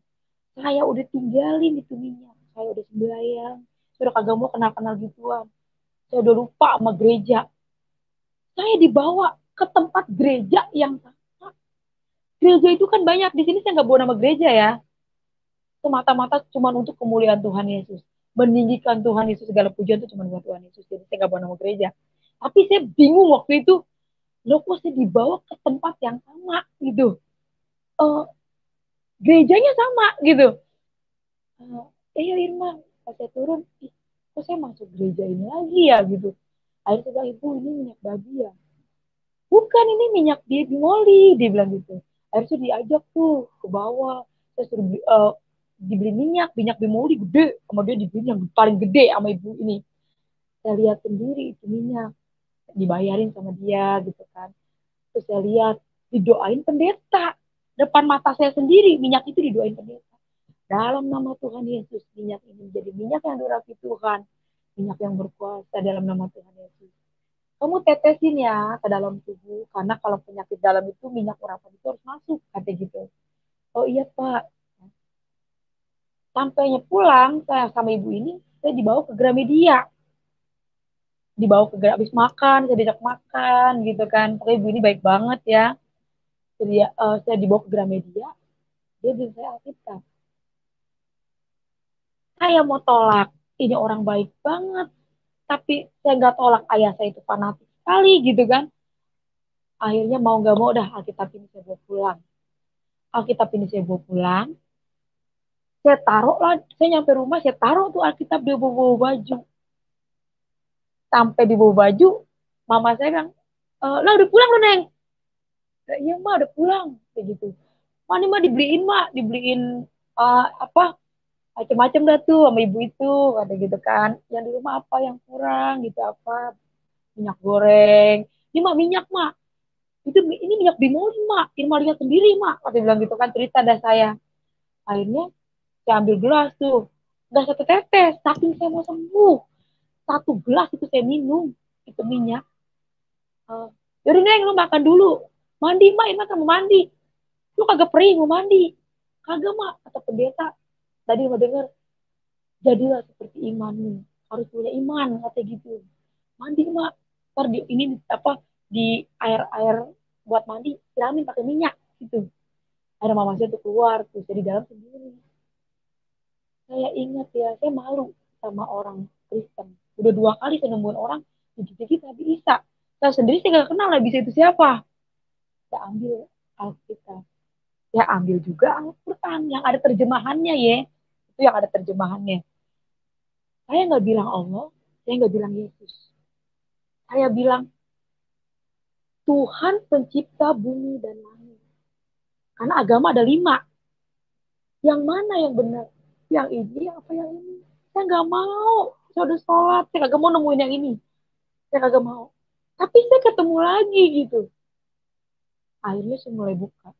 Saya udah tinggalin itu minyak, saya udah sembahyang, saya udah kagak mau kenal-kenal gituan. Saya udah lupa sama gereja. Saya dibawa ke tempat gereja yang sama. Gereja itu kan banyak, di sini saya nggak bawa nama gereja ya. Semata-mata cuma untuk kemuliaan Tuhan Yesus. Meninggikan Tuhan Yesus, segala pujian itu cuma buat Tuhan Yesus. Jadi saya nggak bawa nama gereja. Tapi saya bingung waktu itu, loh kok saya dibawa ke tempat yang sama gitu. Eh, Gerejanya sama gitu. Ya Irma, pas saya turun, kok saya masuk gereja ini lagi ya gitu. Akhirnya saya bilang, ibu ini minyak babi ya. Bukan, ini minyak dia bimoli, dia bilang gitu. Akhirnya saya diajak tuh ke bawah. Saya suruh dibeli minyak bimoli gede. Sama dia dibeli yang paling gede sama ibu ini. Saya lihat sendiri itu minyak. Dibayarin sama dia gitu kan. Terus saya lihat, didoain pendeta. Depan mata saya sendiri, minyak itu didoain pendeta. Dalam nama Tuhan Yesus, minyak ini menjadi minyak yang diurapi Tuhan. Minyak yang berkuasa dalam nama Tuhan Yesus. Kamu tetesin ya ke dalam tubuh, karena kalau penyakit dalam itu minyak urapan itu harus masuk, kata gitu. Oh iya Pak. Sampainya pulang, saya sama ibu ini, saya dibawa ke Gramedia. Dibawa ke habis makan, saya diajak makan gitu kan. Pokoknya ibu ini baik banget ya. Jadi saya dibawa ke Gramedia, dia bilang saya Alkitab. Saya mau tolak, ini orang baik banget. Tapi saya nggak tolak, ayah saya itu fanatik sekali gitu kan. Akhirnya mau nggak mau dah Alkitab ini saya bawa pulang. Alkitab ini saya bawa pulang. Saya taruh lah, saya nyampe rumah, saya taruh tuh Alkitab di bawah baju. Sampai di bawah baju, mama saya bilang, lah udah pulang lu Neng. Iya mah udah pulang, kayak gitu. Mana mah dibeliin mah, dibeliin apa macam-macam dah tuh sama ibu itu, kata gitu kan. Yang di rumah apa yang kurang gitu, apa minyak goreng. Ini mah minyak mah, itu ini minyak bimoli mak, Irma lihat sendiri mak, kata bilang gitu kan, cerita dah saya. Akhirnya saya ambil gelas tuh, nggak satu tetes, saking saya mau sembuh, satu gelas itu saya minum itu minyak. Jadi Neng lu makan dulu, mandi mak, Irma kan mau mandi, lu kagak perih mau mandi, kagak mak kata pendeta. Tadi mau denger, jadilah seperti imanmu, harus punya iman kata gitu. Mandi mak, ntar di ini apa di air-air buat mandi siramin pakai minyak gitu. Ada mama saya tuh keluar tuh jadi dalam sendiri. Saya ingat ya, saya malu sama orang Kristen. Udah 2 kali saya nemuin orang dikit-dikit Nabi Isa. Saya sendiri saya gak kenal Nabi Isa itu siapa. Saya ambil Alkitab. Ya ambil juga Al-Quran yang ada terjemahannya ya. Itu yang ada terjemahannya. Saya nggak bilang Allah, saya nggak bilang Yesus. Saya bilang Tuhan pencipta bumi dan langit. Karena agama ada 5. Yang mana yang benar? Yang ini apa yang ini? Saya nggak mau. Saya udah sholat, saya nggak mau nemuin yang ini. Saya kagak mau. Tapi saya ketemu lagi gitu. Akhirnya saya mulai buka.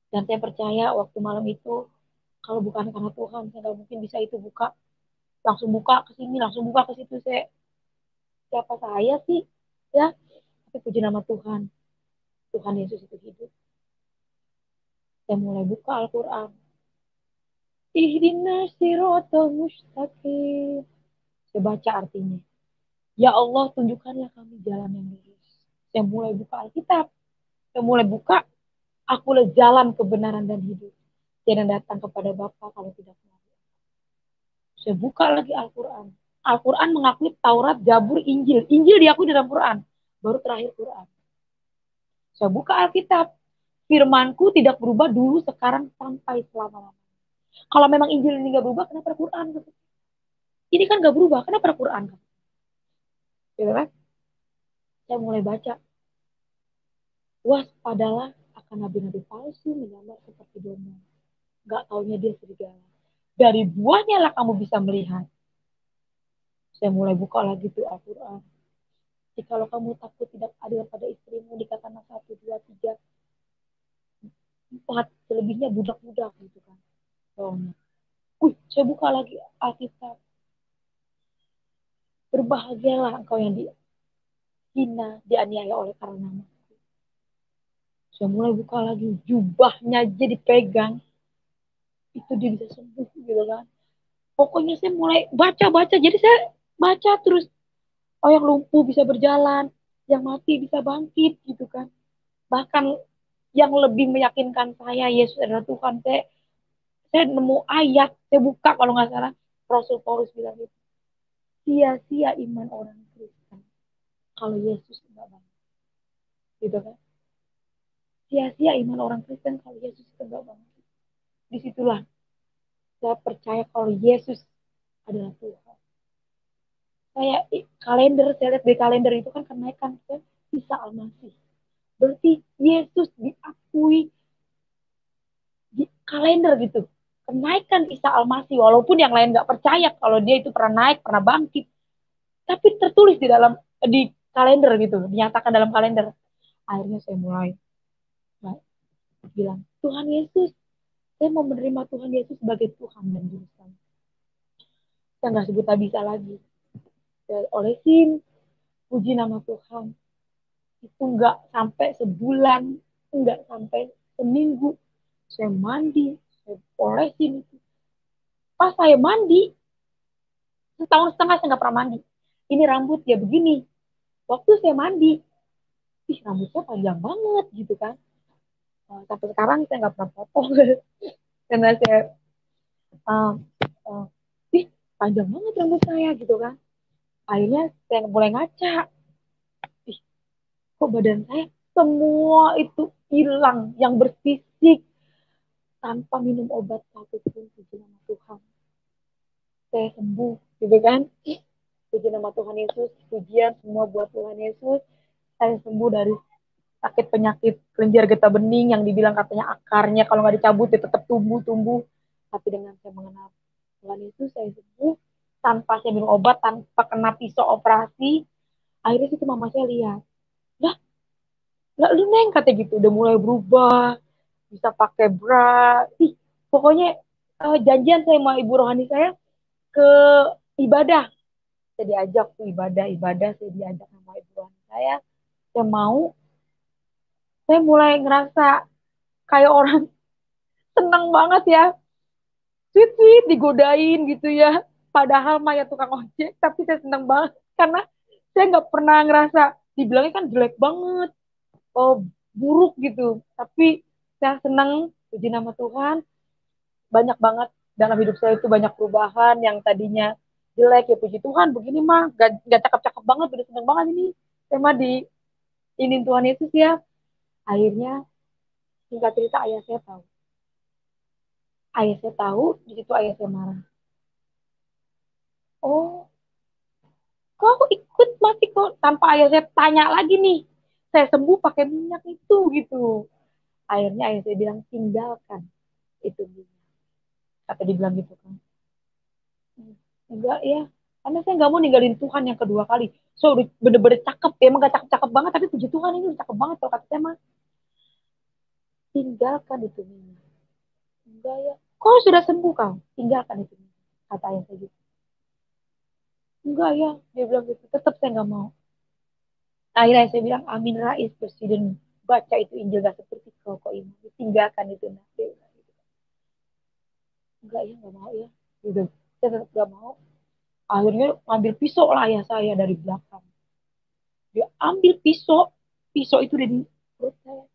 Dan saya percaya waktu malam itu, kalau bukan karena Tuhan, saya nggak mungkin bisa itu buka. Langsung buka ke sini, langsung buka ke situ. Saya, siapa saya sih? Ya, tapi puji nama Tuhan. Tuhan Yesus itu hidup. Saya mulai buka Al-Quran. Ihdinas siratal mustaqim. Saya baca artinya. Ya Allah, tunjukkanlah kami jalan yang lurus. Saya mulai buka Alkitab. Saya mulai buka, akulah jalan kebenaran dan hidup. Jangan datang kepada Bapa kalau tidak melalui. Saya buka lagi Al-Quran. Al-Quran mengakui Taurat, Zabur, Injil. Injil diakui dalam Quran. Baru terakhir Quran. Saya buka Alkitab. Firmanku tidak berubah dulu, sekarang, sampai selama-lamanya. Kalau memang Injil ini nggak berubah, kenapa Quran? Ini kan nggak berubah, kenapa Quran? Gitu kan? Saya mulai baca. Waspadalah akan nabi-nabi palsu menyamar seperti domba. Gak taunya dia serigala. Dari buahnya lah kamu bisa melihat. Saya mulai buka lagi tuh Al-Quran. Jikalau kamu takut tidak adil pada istrimu, dikatakan 1, 2, 3, 4, selebihnya budak-budak gitu kan. Bawahnya. Saya buka lagi Alkitab. Berbahagialah engkau yang dihina, dianiaya oleh karena nama. Saya mulai buka lagi, jubahnya aja dipegang, itu dia bisa sembuh gitu kan. Pokoknya saya mulai baca-baca, jadi saya baca terus. Oh, yang lumpuh bisa berjalan, yang mati bisa bangkit gitu kan. Bahkan yang lebih meyakinkan saya Yesus adalah Tuhan. Saya nemu ayat, saya buka kalau nggak salah, Rasul Paulus bilang gitu. Sia-sia iman orang Kristen kalau Yesus nggak bangun. Gitu kan. Sia-sia iman orang Kristen kalau Yesus nggak bangun. Disitulah saya percaya kalau Yesus adalah Tuhan. Saya kalender, saya lihat di kalender itu kan kenaikan Isa Al-Masih. Berarti Yesus diakui di kalender gitu. Kenaikan Isa Al-Masih, walaupun yang lain nggak percaya kalau dia itu pernah naik, pernah bangkit. Tapi tertulis di kalender gitu, dinyatakan dalam kalender. Akhirnya saya mulai bilang, Tuhan Yesus, saya mau menerima Tuhan Yesus sebagai Tuhan dan Juru Selamat. Saya nggak sebut bisa lagi. Saya olesin, puji nama Tuhan. Itu nggak sampai sebulan, nggak sampai seminggu. Saya mandi, saya olesin itu. Pas saya mandi, setahun setengah saya nggak pernah mandi. Ini rambut ya begini. Waktu saya mandi, rambutnya panjang banget gitu kan. Sampai sekarang saya nggak pernah potong. Karena saya, uh, uh, panjang banget rambut saya gitu kan. Akhirnya saya mulai ngaca. Kok badan saya semua itu hilang, yang bersisik. Tanpa minum obat satupun, puji nama Tuhan. Saya sembuh gitu kan. Puji nama Tuhan Yesus, pujian semua buat Tuhan Yesus. Saya sembuh dari sakit penyakit kelenjar getah bening yang dibilang katanya akarnya kalau nggak dicabut ya tetap tumbuh. Tapi dengan saya mengenal Tuhan Yesus, saya sembuh tanpa saya minum obat, tanpa kena pisau operasi. Akhirnya situ mama saya lihat, lah, nggak lu neng kata gitu, udah mulai berubah, bisa pakai bra. Pokoknya janjian saya sama ibu rohani saya ke ibadah. Saya diajak ke ibadah, saya diajak sama ibu rohani saya mau, saya mulai ngerasa kayak orang senang banget ya, sweet digodain gitu ya, padahal Maya tukang ojek, tapi saya senang banget karena saya nggak pernah ngerasa, dibilangnya kan jelek banget, oh buruk gitu, tapi saya senang, puji nama Tuhan, banyak banget dalam hidup saya itu banyak perubahan. Yang tadinya jelek ya puji Tuhan, begini mah gak cakep-cakep banget, udah seneng banget ini saya mah di ini Tuhan Yesus ya. Akhirnya singkat cerita ayah saya tahu, di situ ayah saya marah. Oh, kok ikut masih kok, tanpa ayah saya tanya lagi nih, saya sembuh pakai minyak itu gitu. Akhirnya ayah saya bilang tinggalkan itu minyak, kata dibilang gitu kan. Enggak ya, karena saya nggak mau ninggalin Tuhan yang kedua kali. So udah bener-bener cakep ya, emang gak cakep-cakep banget, tapi puji Tuhan ini udah cakep banget kalau kata saya mah. Tinggalkan itu minyak. Enggak ya, kok sudah sembuh kau, tinggalkan itu minyak, kata ayah saya gitu. Enggak ya, dia bilang gitu, tetap saya nggak mau. Akhirnya saya bilang, Amin Rais Presiden, baca itu Injil gak seperti kau kok ini, tinggalkan itu nanti. Enggak ya, nggak mau ya. Udah, saya tetap nggak mau. Akhirnya ngambil pisau lah ayah saya dari belakang. Dia ambil pisau itu dari perut saya.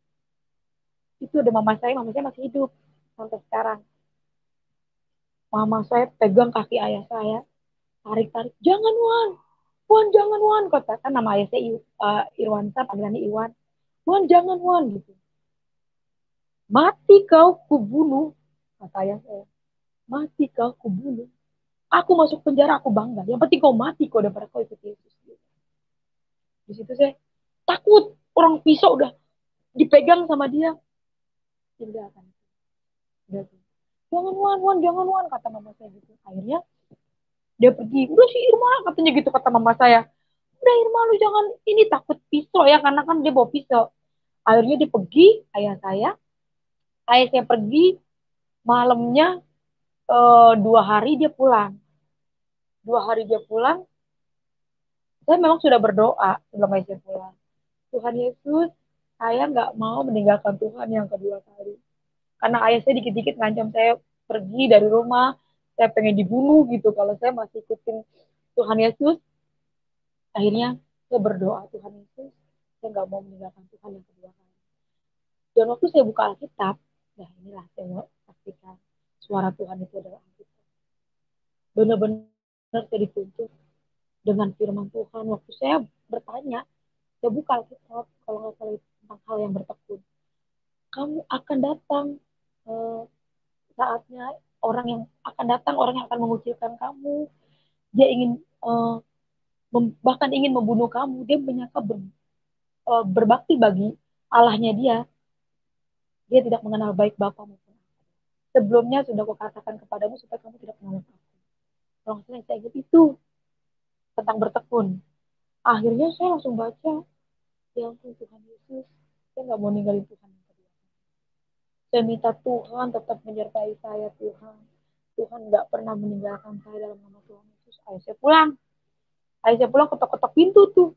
Itu ada mama saya masih hidup. sampai sekarang. Mama saya pegang kaki ayah saya, tarik-tarik, jangan Wan, Wan jangan Wan, katakan nama ayah saya Irwansa, panggilannya Iwan, Wan jangan Wan gitu. Mati kau kubunuh, kata ayah saya. Mati kau kubunuh. Aku masuk penjara aku bangga. Yang penting kau mati kau daripada kau ikut Yesus. Di situ saya takut, orang pisau udah dipegang sama dia. Tinggalkan. Jangan Wan, Wan, jangan Wan, kata mama saya gitu. Akhirnya dia pergi. Udah si Irma, katanya gitu kata mama saya. Udah Irma lu jangan ini takut pisau ya, karena kan dia bawa pisau. Akhirnya dia pergi, ayah saya pergi, malamnya 2 hari dia pulang. 2 hari dia pulang, saya memang sudah berdoa sebelum ayah saya pulang. Tuhan Yesus, saya nggak mau meninggalkan Tuhan yang kedua kali. Karena ayah saya dikit-dikit ngancam saya pergi dari rumah, saya pengen dibunuh gitu kalau saya masih ikutin Tuhan Yesus. Akhirnya saya berdoa, Tuhan Yesus, saya nggak mau meninggalkan Tuhan yang kedua kali. Dan waktu saya buka Alkitab, nah inilah saya mau pastikan suara Tuhan itu adalah Alkitab. Benar-benar saya dituntut dengan firman Tuhan. Waktu saya bertanya, saya buka Alkitab, kalau nggak salah tentang hal yang bertekun. Kamu akan datang eh, saatnya orang yang akan mengucilkan kamu. Dia ingin bahkan ingin membunuh kamu. Dia menyangka berbakti bagi Allahnya dia. Dia tidak mengenal baik Bapa maupun aku. Sebelumnya sudah kukatakan kepadamu supaya kamu tidak mengenal aku. Kalau saya ingat itu tentang bertekun. Akhirnya saya langsung baca, ya ampun Tuhan Yesus, saya nggak mau ninggalin Tuhan yang kedua. Saya minta Tuhan tetap menyertai saya Tuhan. Tuhan nggak pernah meninggalkan saya dalam nama Tuhan Yesus. Ayo saya pulang. Ayo saya pulang ketok-ketok pintu tuh.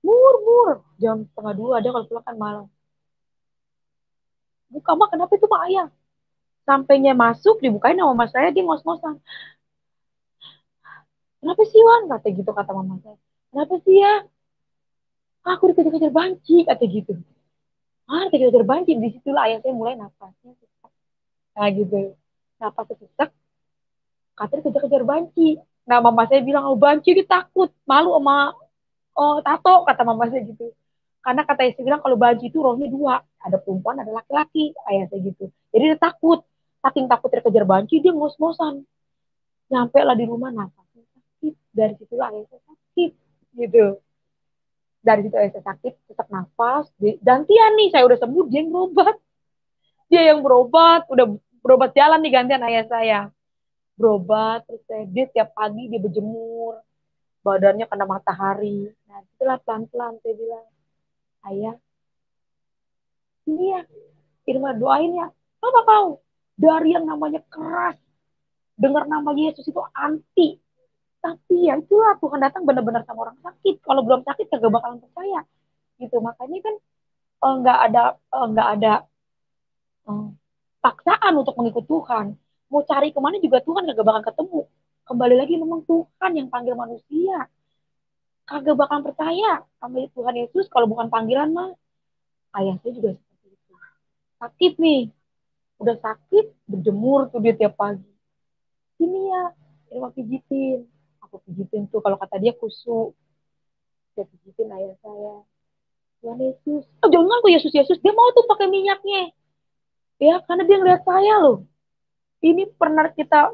Mur. Jam 1:30 ada kalau pulang kan malam. Buka mah kenapa itu Pak Ayah? Sampainya masuk dibukain sama mas saya dia ngos-ngosan. Kenapa sih Wan? Kata gitu kata mama saya. Kenapa sih ya? Aku dikejar-kejar banci kata gitu. Dikejar-kejar banci di situlah ayah saya mulai nafasnya sesak. Nah gitu. Napas sesak. Katanya kejar-kejar banci. Nah mama saya bilang oh banci dia takut malu sama tato kata mama saya gitu. Karena kata istri bilang kalau banci itu rohnya dua, ada perempuan ada laki-laki ayah saya gitu. Jadi dia takut, saking takut terkejar banci dia ngos-ngosan. Nyampe lah di rumah nafasnya sakit, dari situlah ayah saya sakit gitu. Dari situ ayah saya sakit, sesak nafas, gantian nih saya udah sembuh dia yang berobat. Dia yang berobat, udah berobat jalan nih gantian ayah saya. Berobat, terus dia tiap pagi dia berjemur, badannya kena matahari. Nah, itulah pelan-pelan saya bilang, ayah, ini ya, Irma doain ya. Apa kau? Dari yang namanya keras, dengar nama Yesus itu anti. Tapi ya itulah Tuhan datang benar-benar sama orang sakit. Kalau belum sakit kagak bakalan percaya. Gitu. Makanya kan nggak ada eh, paksaan untuk mengikut Tuhan. Mau cari kemana juga Tuhan kagak bakal ketemu. Kembali lagi memang Tuhan yang panggil manusia. Kagak bakal percaya sama Tuhan Yesus kalau bukan panggilan mah. Ayah saya juga seperti itu. Sakit nih, udah sakit, berjemur tuh dia tiap pagi. Sini ya, ini mau pijitin. Aku pijitin tuh, kalau kata dia kusuk. Saya pijitin ayah saya. Tuhan Yesus. Oh jangan kok Yesus, Yesus. Dia mau tuh pakai minyaknya. Ya, karena dia ngeliat saya loh. Ini pernah kita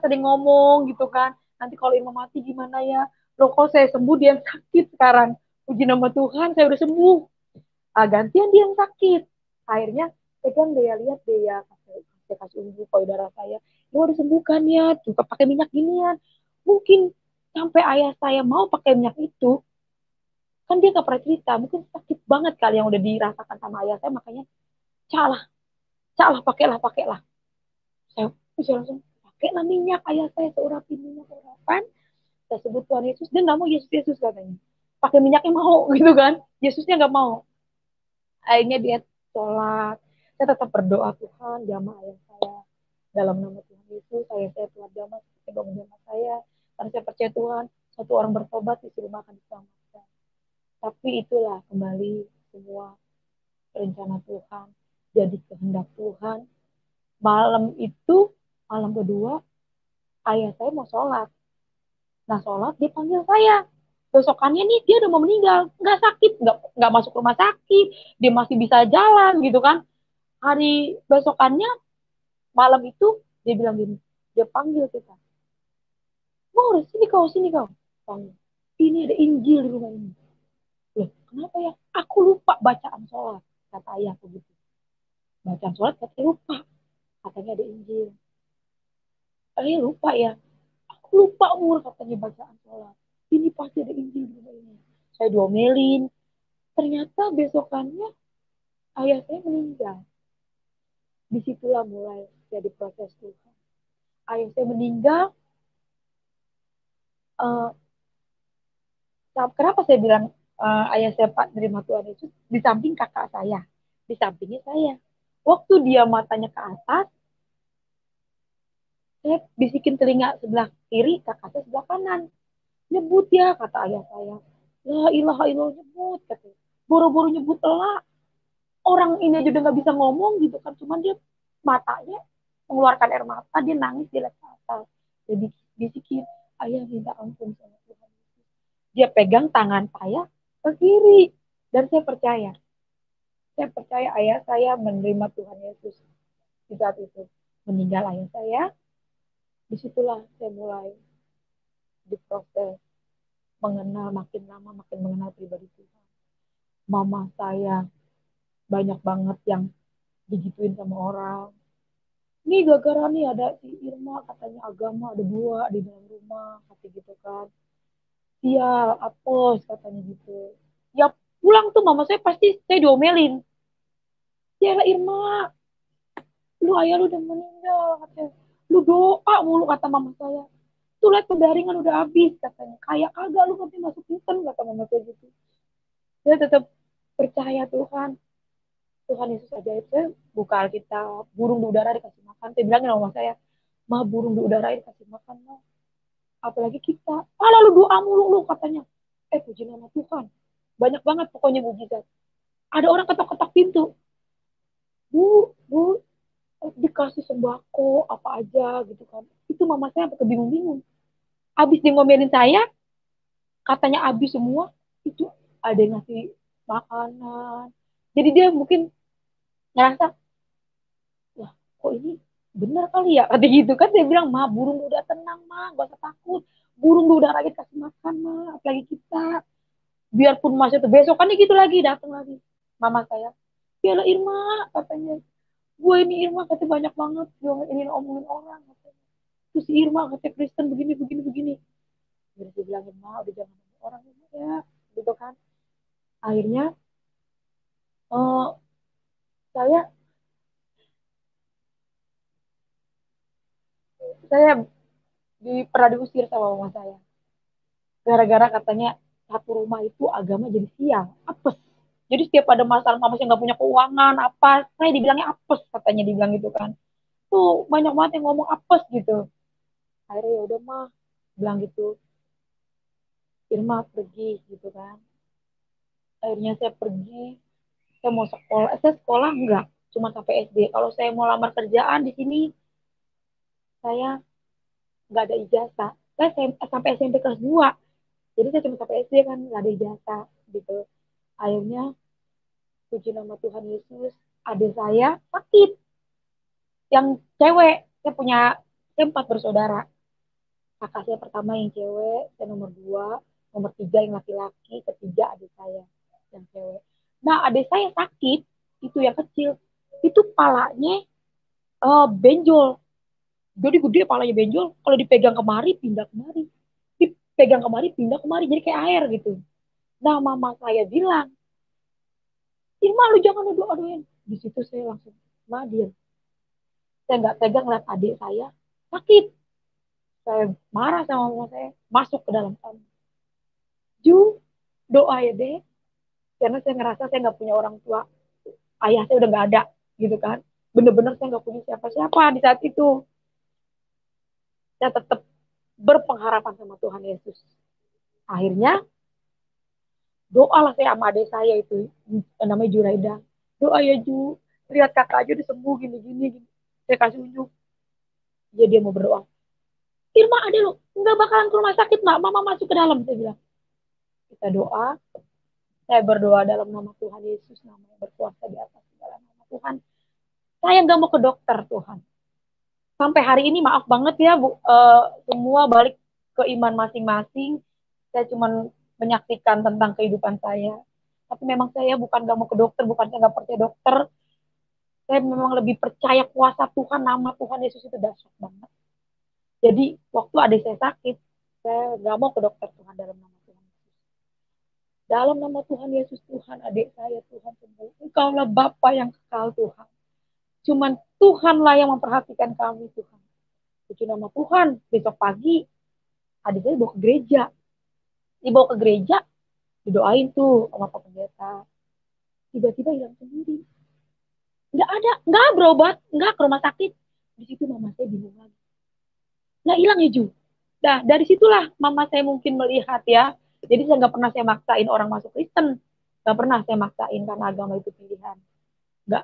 sering ngomong gitu kan. Nanti kalau Irma mati gimana ya? Loh kalau saya sembuh dia yang sakit sekarang. Puji nama Tuhan, saya udah sembuh. Gantian dia yang sakit. Akhirnya saya kan dia lihat dia saya kasih unjuk payudara saya. Dia udah sembuhkan ya, juga pakai minyak ginian. Mungkin sampai ayah saya mau pakai minyak itu, kan dia nggak pernah cerita. Mungkin sakit banget kali yang udah dirasakan sama ayah saya, makanya calah, calah pakailah. Saya langsung pakailah minyak ayah saya seurapan minyak seurapan. Saya sebut Tuhan Yesus, dia nggak mau Yesus Yesus katanya. Pakai minyaknya mau gitu kan, Yesusnya nggak mau. Akhirnya dia sholat. Saya tetap berdoa Tuhan, jamah ayah saya. Dalam nama Tuhan Yesus, saya telah jamah, saya bangun jamah saya. Karena saya percaya Tuhan, satu orang bertobat disuruh makan diselamatkan. Tapi itulah kembali semua rencana Tuhan. Jadi kehendak Tuhan. malam kedua, ayah saya mau sholat. Nah sholat, dia panggil saya. Besokannya nih dia udah mau meninggal, nggak sakit, nggak masuk rumah sakit, dia masih bisa jalan gitu kan. Hari besokannya malam itu dia bilang gini, dia panggil kita, mau sini kau, panggil. Ini ada Injil di rumah ini. Loh, kenapa ya? Aku lupa bacaan sholat, kata ayahku gitu. Bacaan sholat katanya lupa, katanya ada Injil. Ayah lupa ya, aku lupa umur katanya bacaan sholat. Ini pasti ada Injil di rumah ini. Saya diomelin. Ternyata besokannya ayah saya meninggal. Disitulah mulai jadi proses Tuhan. Ayah saya meninggal. Uh, Kenapa saya bilang ayah saya Pak nerima Tuhan Yesus di samping kakak saya, di sampingnya saya. Waktu dia matanya ke atas, saya bisikin telinga sebelah kiri, kakak saya sebelah kanan. Nyebut ya, kata ayah saya. La ilaha illallah, nyebut, katanya. Buru-buru nyebut lah. Orang ini aja udah gak bisa ngomong gitu kan. Cuman dia matanya mengeluarkan air mata, dia nangis, dia lihat ke atas. Jadi bisikin, ayah minta ampun sama Tuhan. Dia pegang tangan saya ke kiri. Dan saya percaya. Saya percaya ayah saya menerima Tuhan Yesus di saat itu. Meninggal ayah saya, disitulah saya mulai diproses mengenal makin lama makin mengenal pribadi Tuhan. Mama saya banyak banget yang digituin sama orang. Ini gara-gara nih ada si Irma katanya agama ada dua di dalam rumah, kata gitu kan. Sial, apos katanya gitu. Ya pulang tuh mama saya pasti saya diomelin. Ya Irma, lu ayah lu udah meninggal katanya. Lu doa mulu kata mama saya. Tuh lihat pendaringan udah habis katanya. Kayak kagak lu katanya masuk Kristen kata mama saya gitu. Saya tetap percaya Tuhan. Tuhan Yesus ajaib. Saya buka Alkitab, burung di udara dikasih makan. Saya bilangin sama mama saya, mah burung di udara dikasih makan mah. Apalagi kita. Ah lalu doa mulu lu katanya. Puji nama Tuhan. Banyak banget pokoknya mujizat. Ada orang ketok-ketok pintu. Bu, dikasih sembako apa aja gitu kan. Itu mama saya sampai kebingung-bingung. Abis dia ngomelin saya, katanya habis semua, itu ada yang ngasih makanan. Jadi dia mungkin ngerasa, wah kok ini benar kali ya, kata gitu kan. Saya bilang, ma burung udah tenang ma, gak usah takut. Burung udah lagi kasih makan ma, apalagi kita. Biarpun masih itu besok kan gitu lagi, datang lagi. Mama saya, ya lah Irma, katanya. Gue ini Irma katanya banyak banget, gue ini omongin orang. Katanya. Terus si Irma katanya Kristen begini, begini, begini. Jadi saya bilangin, ma udah jangan ngomong orang ya, gitu kan. Akhirnya uh, saya saya pernah diusir sama mama saya gara-gara katanya satu rumah itu agama jadi sial apes, jadi setiap ada masalah mama saya nggak punya keuangan apa saya dibilangnya apes, katanya dibilang gitu kan. Tuh banyak banget yang ngomong apes gitu. Akhirnya ya udah mah bilang gitu, Irma pergi gitu kan. Akhirnya saya pergi, saya mau sekolah, saya sekolah enggak cuma sampai SD. Kalau saya mau lamar kerjaan di sini saya nggak ada ijazah. Saya sampai SMP kelas 2. Jadi saya cuma sampai SD kan nggak ada ijazah gitu. Akhirnya puji nama Tuhan Yesus, adik saya sakit. Yang cewek, saya 4 bersaudara. Kakak saya pertama yang cewek, saya nomor 2, nomor 3 yang laki-laki, ketiga adik saya yang cewek. Nah adik saya sakit, itu yang kecil, itu palanya benjol. Jadi gede palanya benjol, kalau dipegang kemari, pindah kemari. Dipegang kemari, pindah kemari, jadi kayak air gitu. Nah mama saya bilang, Irma lu jangan doa-doain. Di situ saya langsung madir. Saya nggak tegang lihat adik saya sakit. Saya marah sama mama saya, masuk ke dalam kamar. Ju, doa ya deh. Karena saya ngerasa saya nggak punya orang tua. Ayah saya udah nggak ada, gitu kan. Bener-bener saya nggak punya siapa-siapa di saat itu. Saya tetap berpengharapan sama Tuhan Yesus. Akhirnya, doalah saya sama adik saya itu, namanya Juraida. Doa ya Ju, lihat kakak aja udah sembuh gini-gini. Saya kasih unjuk. Dia mau berdoa. Irma ada loh, nggak bakalan ke rumah sakit mbak, mama masuk ke dalam. Saya bilang, kita doa, saya berdoa dalam nama Tuhan Yesus, nama yang berkuasa di atas segala nama. Tuhan, saya nggak mau ke dokter Tuhan. Sampai hari ini maaf banget ya Bu, semua balik ke iman masing-masing. Saya cuma menyaksikan tentang kehidupan saya. Tapi memang saya bukan nggak mau ke dokter, bukan saya nggak percaya dokter. Saya memang lebih percaya kuasa Tuhan, nama Tuhan Yesus itu dahsyat banget. Jadi waktu adik saya sakit, saya nggak mau ke dokter Tuhan dalam nama Tuhan Yesus. Dalam nama Tuhan Yesus, Tuhan adik saya, Tuhan sembuh. Engkaulah Bapa yang kekal Tuhan. Cuman Tuhanlah yang memperhatikan kami Tuhan. Puji nama Tuhan, besok pagi adik saya dibawa ke gereja. Dibawa ke gereja, didoain tuh sama Pak Pendeta. Tiba-tiba hilang sendiri. Nggak ada, nggak berobat, nggak ke rumah sakit. Di situ mama saya bingung lagi. Nggak hilang ya Ju. Nah dari situlah mama saya mungkin melihat ya. Jadi saya nggak pernah saya maksain orang masuk Kristen. Nggak pernah saya maksain karena agama itu pilihan. Nggak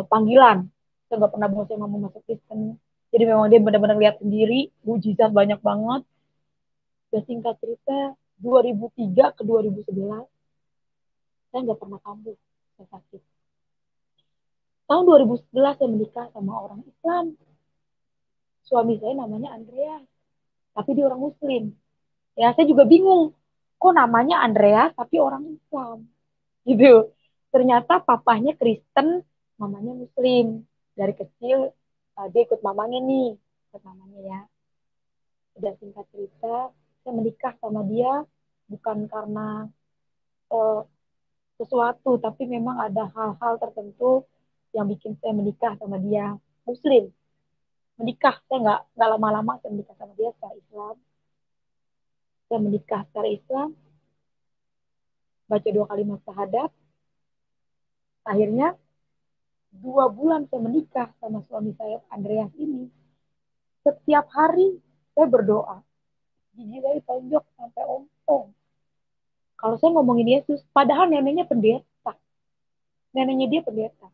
panggilan. Saya nggak pernah bawa saya mama masuk Kristen. Jadi memang dia benar-benar lihat sendiri. Mujizat banyak banget. Dan singkat cerita 2003 ke 2011 saya nggak pernah kambuh. Saya sakit. Tahun 2011 saya menikah sama orang Islam. Suami saya namanya Andreas. Tapi dia orang Muslim. Ya, saya juga bingung. Kok namanya Andreas tapi orang Islam? Gitu. Ternyata papahnya Kristen, mamanya Muslim. Dari kecil dia ikut mamanya nih. Ikut mamanya ya. Udah singkat cerita, saya menikah sama dia bukan karena uh, sesuatu, tapi memang ada hal-hal tertentu yang bikin saya menikah sama dia. Muslim. Menikah, saya nggak lama-lama saya menikah sama dia secara Islam. Saya menikah secara Islam, baca 2 kalimat syahadat. Akhirnya 2 bulan saya menikah sama suami saya Andreas ini. Setiap hari saya berdoa. Gigi saya tonjok sampai ompong. Kalau saya ngomongin Yesus, padahal neneknya pendeta. Neneknya dia pendeta.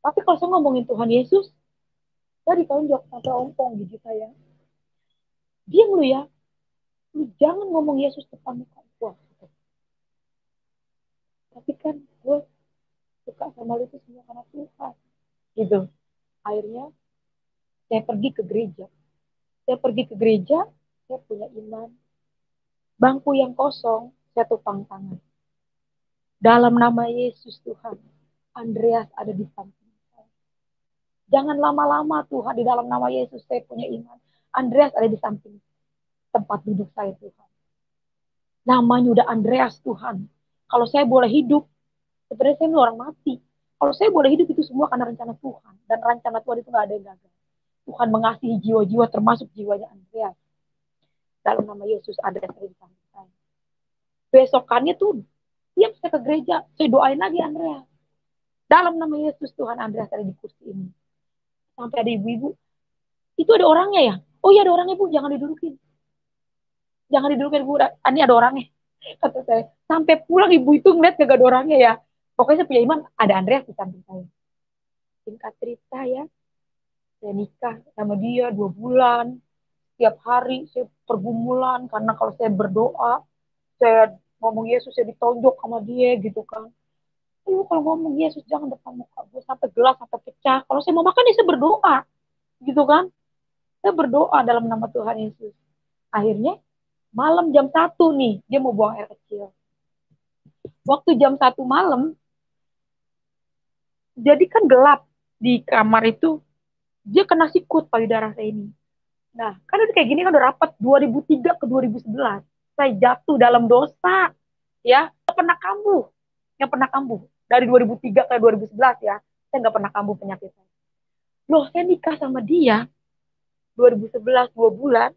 Tapi kalau saya ngomongin Tuhan Yesus, saya ditonjok sampai ompong gigi saya. Diam lu ya. Lu jangan ngomong Yesus depan muka gua. Tapi kan gue suka sama lu itu semua karena Tuhan. Gitu. Akhirnya saya pergi ke gereja. Saya pergi ke gereja, saya punya iman. Bangku yang kosong, saya tupang tangan. Dalam nama Yesus Tuhan, Andreas ada di samping saya. Jangan lama-lama Tuhan, di dalam nama Yesus saya punya iman. Andreas ada di samping tempat duduk saya Tuhan. Namanya udah Andreas Tuhan. Kalau saya boleh hidup, sebenarnya saya ini orang mati. Kalau saya boleh hidup itu semua karena rencana Tuhan. Dan rencana Tuhan itu gak ada yang gagal. Tuhan mengasihi jiwa-jiwa termasuk jiwanya Andreas. Dalam nama Yesus ada yang di samping saya. Besokannya tuh tiap saya ke gereja, saya doain lagi Andreas. Dalam nama Yesus Tuhan Andreas ada di kursi ini. Sampai ada ibu-ibu, itu ada orangnya ya? Oh iya ada orangnya Bu, jangan didudukin. Jangan didudukin Bu, ini ada orangnya. Kata saya, sampai pulang ibu itu ngeliat gak ada orangnya ya. Pokoknya saya punya iman, ada Andreas di samping saya. Singkat cerita ya, saya nikah sama dia 2 bulan. Tiap hari saya pergumulan, karena kalau saya berdoa, saya ngomong Yesus, saya ditonjok sama dia gitu kan. Ayo kalau ngomong Yesus jangan depan muka gue sampai gelas sampai pecah. Kalau saya mau makan ya saya berdoa, gitu kan? Saya berdoa dalam nama Tuhan Yesus. Akhirnya malam jam 1 nih dia mau buang air kecil. Waktu jam 1 malam, jadi kan gelap di kamar itu, dia kena sikut payudara saya ini. Nah, kan itu kayak gini kan udah rapat 2003 ke 2011. Saya jatuh dalam dosa, ya. Nggak pernah kambuh, yang pernah kambuh dari 2003 ke 2011 ya. Saya nggak pernah kambuh penyakit saya. Loh, saya nikah sama dia 2011 2 bulan,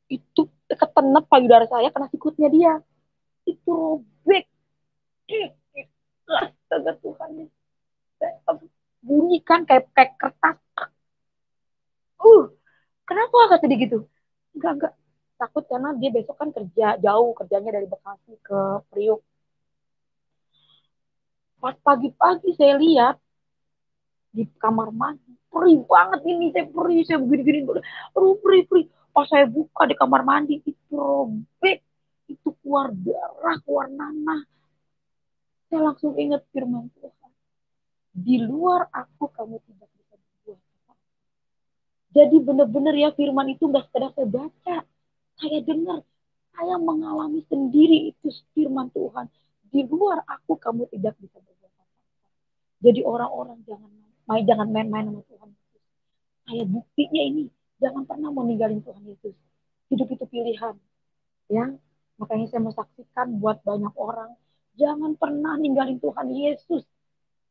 itu ketenep payudara saya kena sikutnya dia. Itu robek. Astaga Tuhan. Bunyi kan kayak kertas. Uh, Kenapa kata dia gitu? Enggak. Takut karena dia besok kan kerja jauh, kerjanya dari Bekasi ke Priuk. Pas pagi-pagi saya lihat di kamar mandi. Perih banget ini, saya perih, saya begini-gini. Aduh, perih. Pas saya buka di kamar mandi, itu robek. Itu keluar darah, keluar nanah. Saya langsung ingat firman Tuhan. Di luar aku, kamu tidak bisa berbuat apa-apa. Jadi benar-benar ya firman itu gak sekedar saya baca. Saya dengar, saya mengalami sendiri itu firman Tuhan. Di luar aku, kamu tidak bisa berbuat apa-apa. Jadi orang-orang jangan main-main sama Tuhan. Kayak buktinya ini, jangan pernah mau ninggalin Tuhan Yesus. Hidup itu pilihan, ya. Makanya saya mau saksikan buat banyak orang, jangan pernah ninggalin Tuhan Yesus.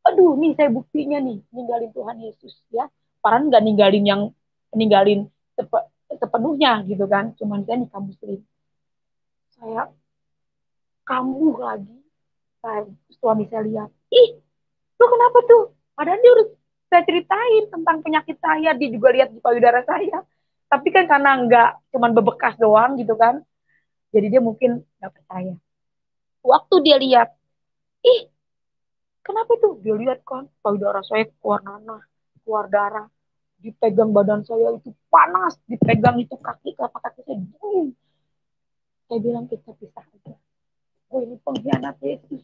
Aduh, nih saya buktinya nih, ninggalin Tuhan Yesus, ya. Padahal nggak ninggalin sepenuhnya gitu kan. Cuman saya nikah muslim. Saya kambuh lagi. Suami saya lihat, ih, lu kenapa tuh? Padahal dia udah saya ceritain tentang penyakit saya, dia juga lihat di payudara saya. Tapi kan karena nggak cuman bebekas doang gitu kan, jadi dia mungkin nggak percaya. Waktu dia lihat, ih, kenapa tuh? Dia lihat kan payudara saya keluar nanah, keluar darah, dipegang badan saya itu panas, dipegang itu telapak kaki saya dingin. Saya bilang kita pisah aja. Gue ini pengkhianat Yesus.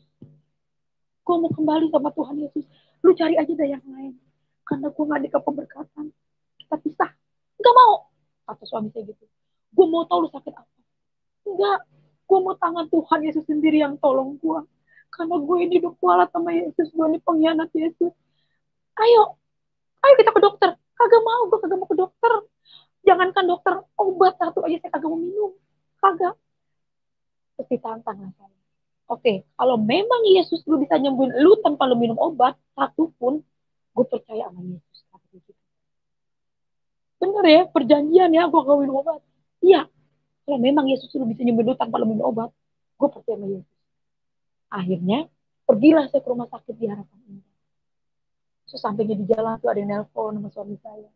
Gue mau kembali sama Tuhan Yesus. Lu cari aja deh yang lain. Karena gue gak dikasih pemberkatan. Kita pisah. Gak mau. Kata suami saya gitu. Gue mau tahu lu sakit apa. Enggak. Gue mau tangan Tuhan Yesus sendiri yang tolong gue. Karena gue ini udah kualat sama Yesus. Gue ini pengkhianat Yesus. Ayo. Ayo kita ke dokter. Kagak mau. Gue kagak mau ke dokter. Jangankan dokter. Obat satu aja saya kagak mau minum. Kagak. Terus ditantang lah saya. Oke, kalau memang Yesus lu bisa nyembuhin lu tanpa lu minum obat satu pun, gue percaya sama Yesus. Bener ya, perjanjian ya, gue gak minum obat. Iya, kalau memang Yesus lu bisa nyembuhin lu tanpa lu minum obat, gue percaya sama Yesus. Akhirnya, pergilah saya ke rumah sakit di Harapan Indah. Sesampainya di jalan tuh ada yang nelpon sama suami saya.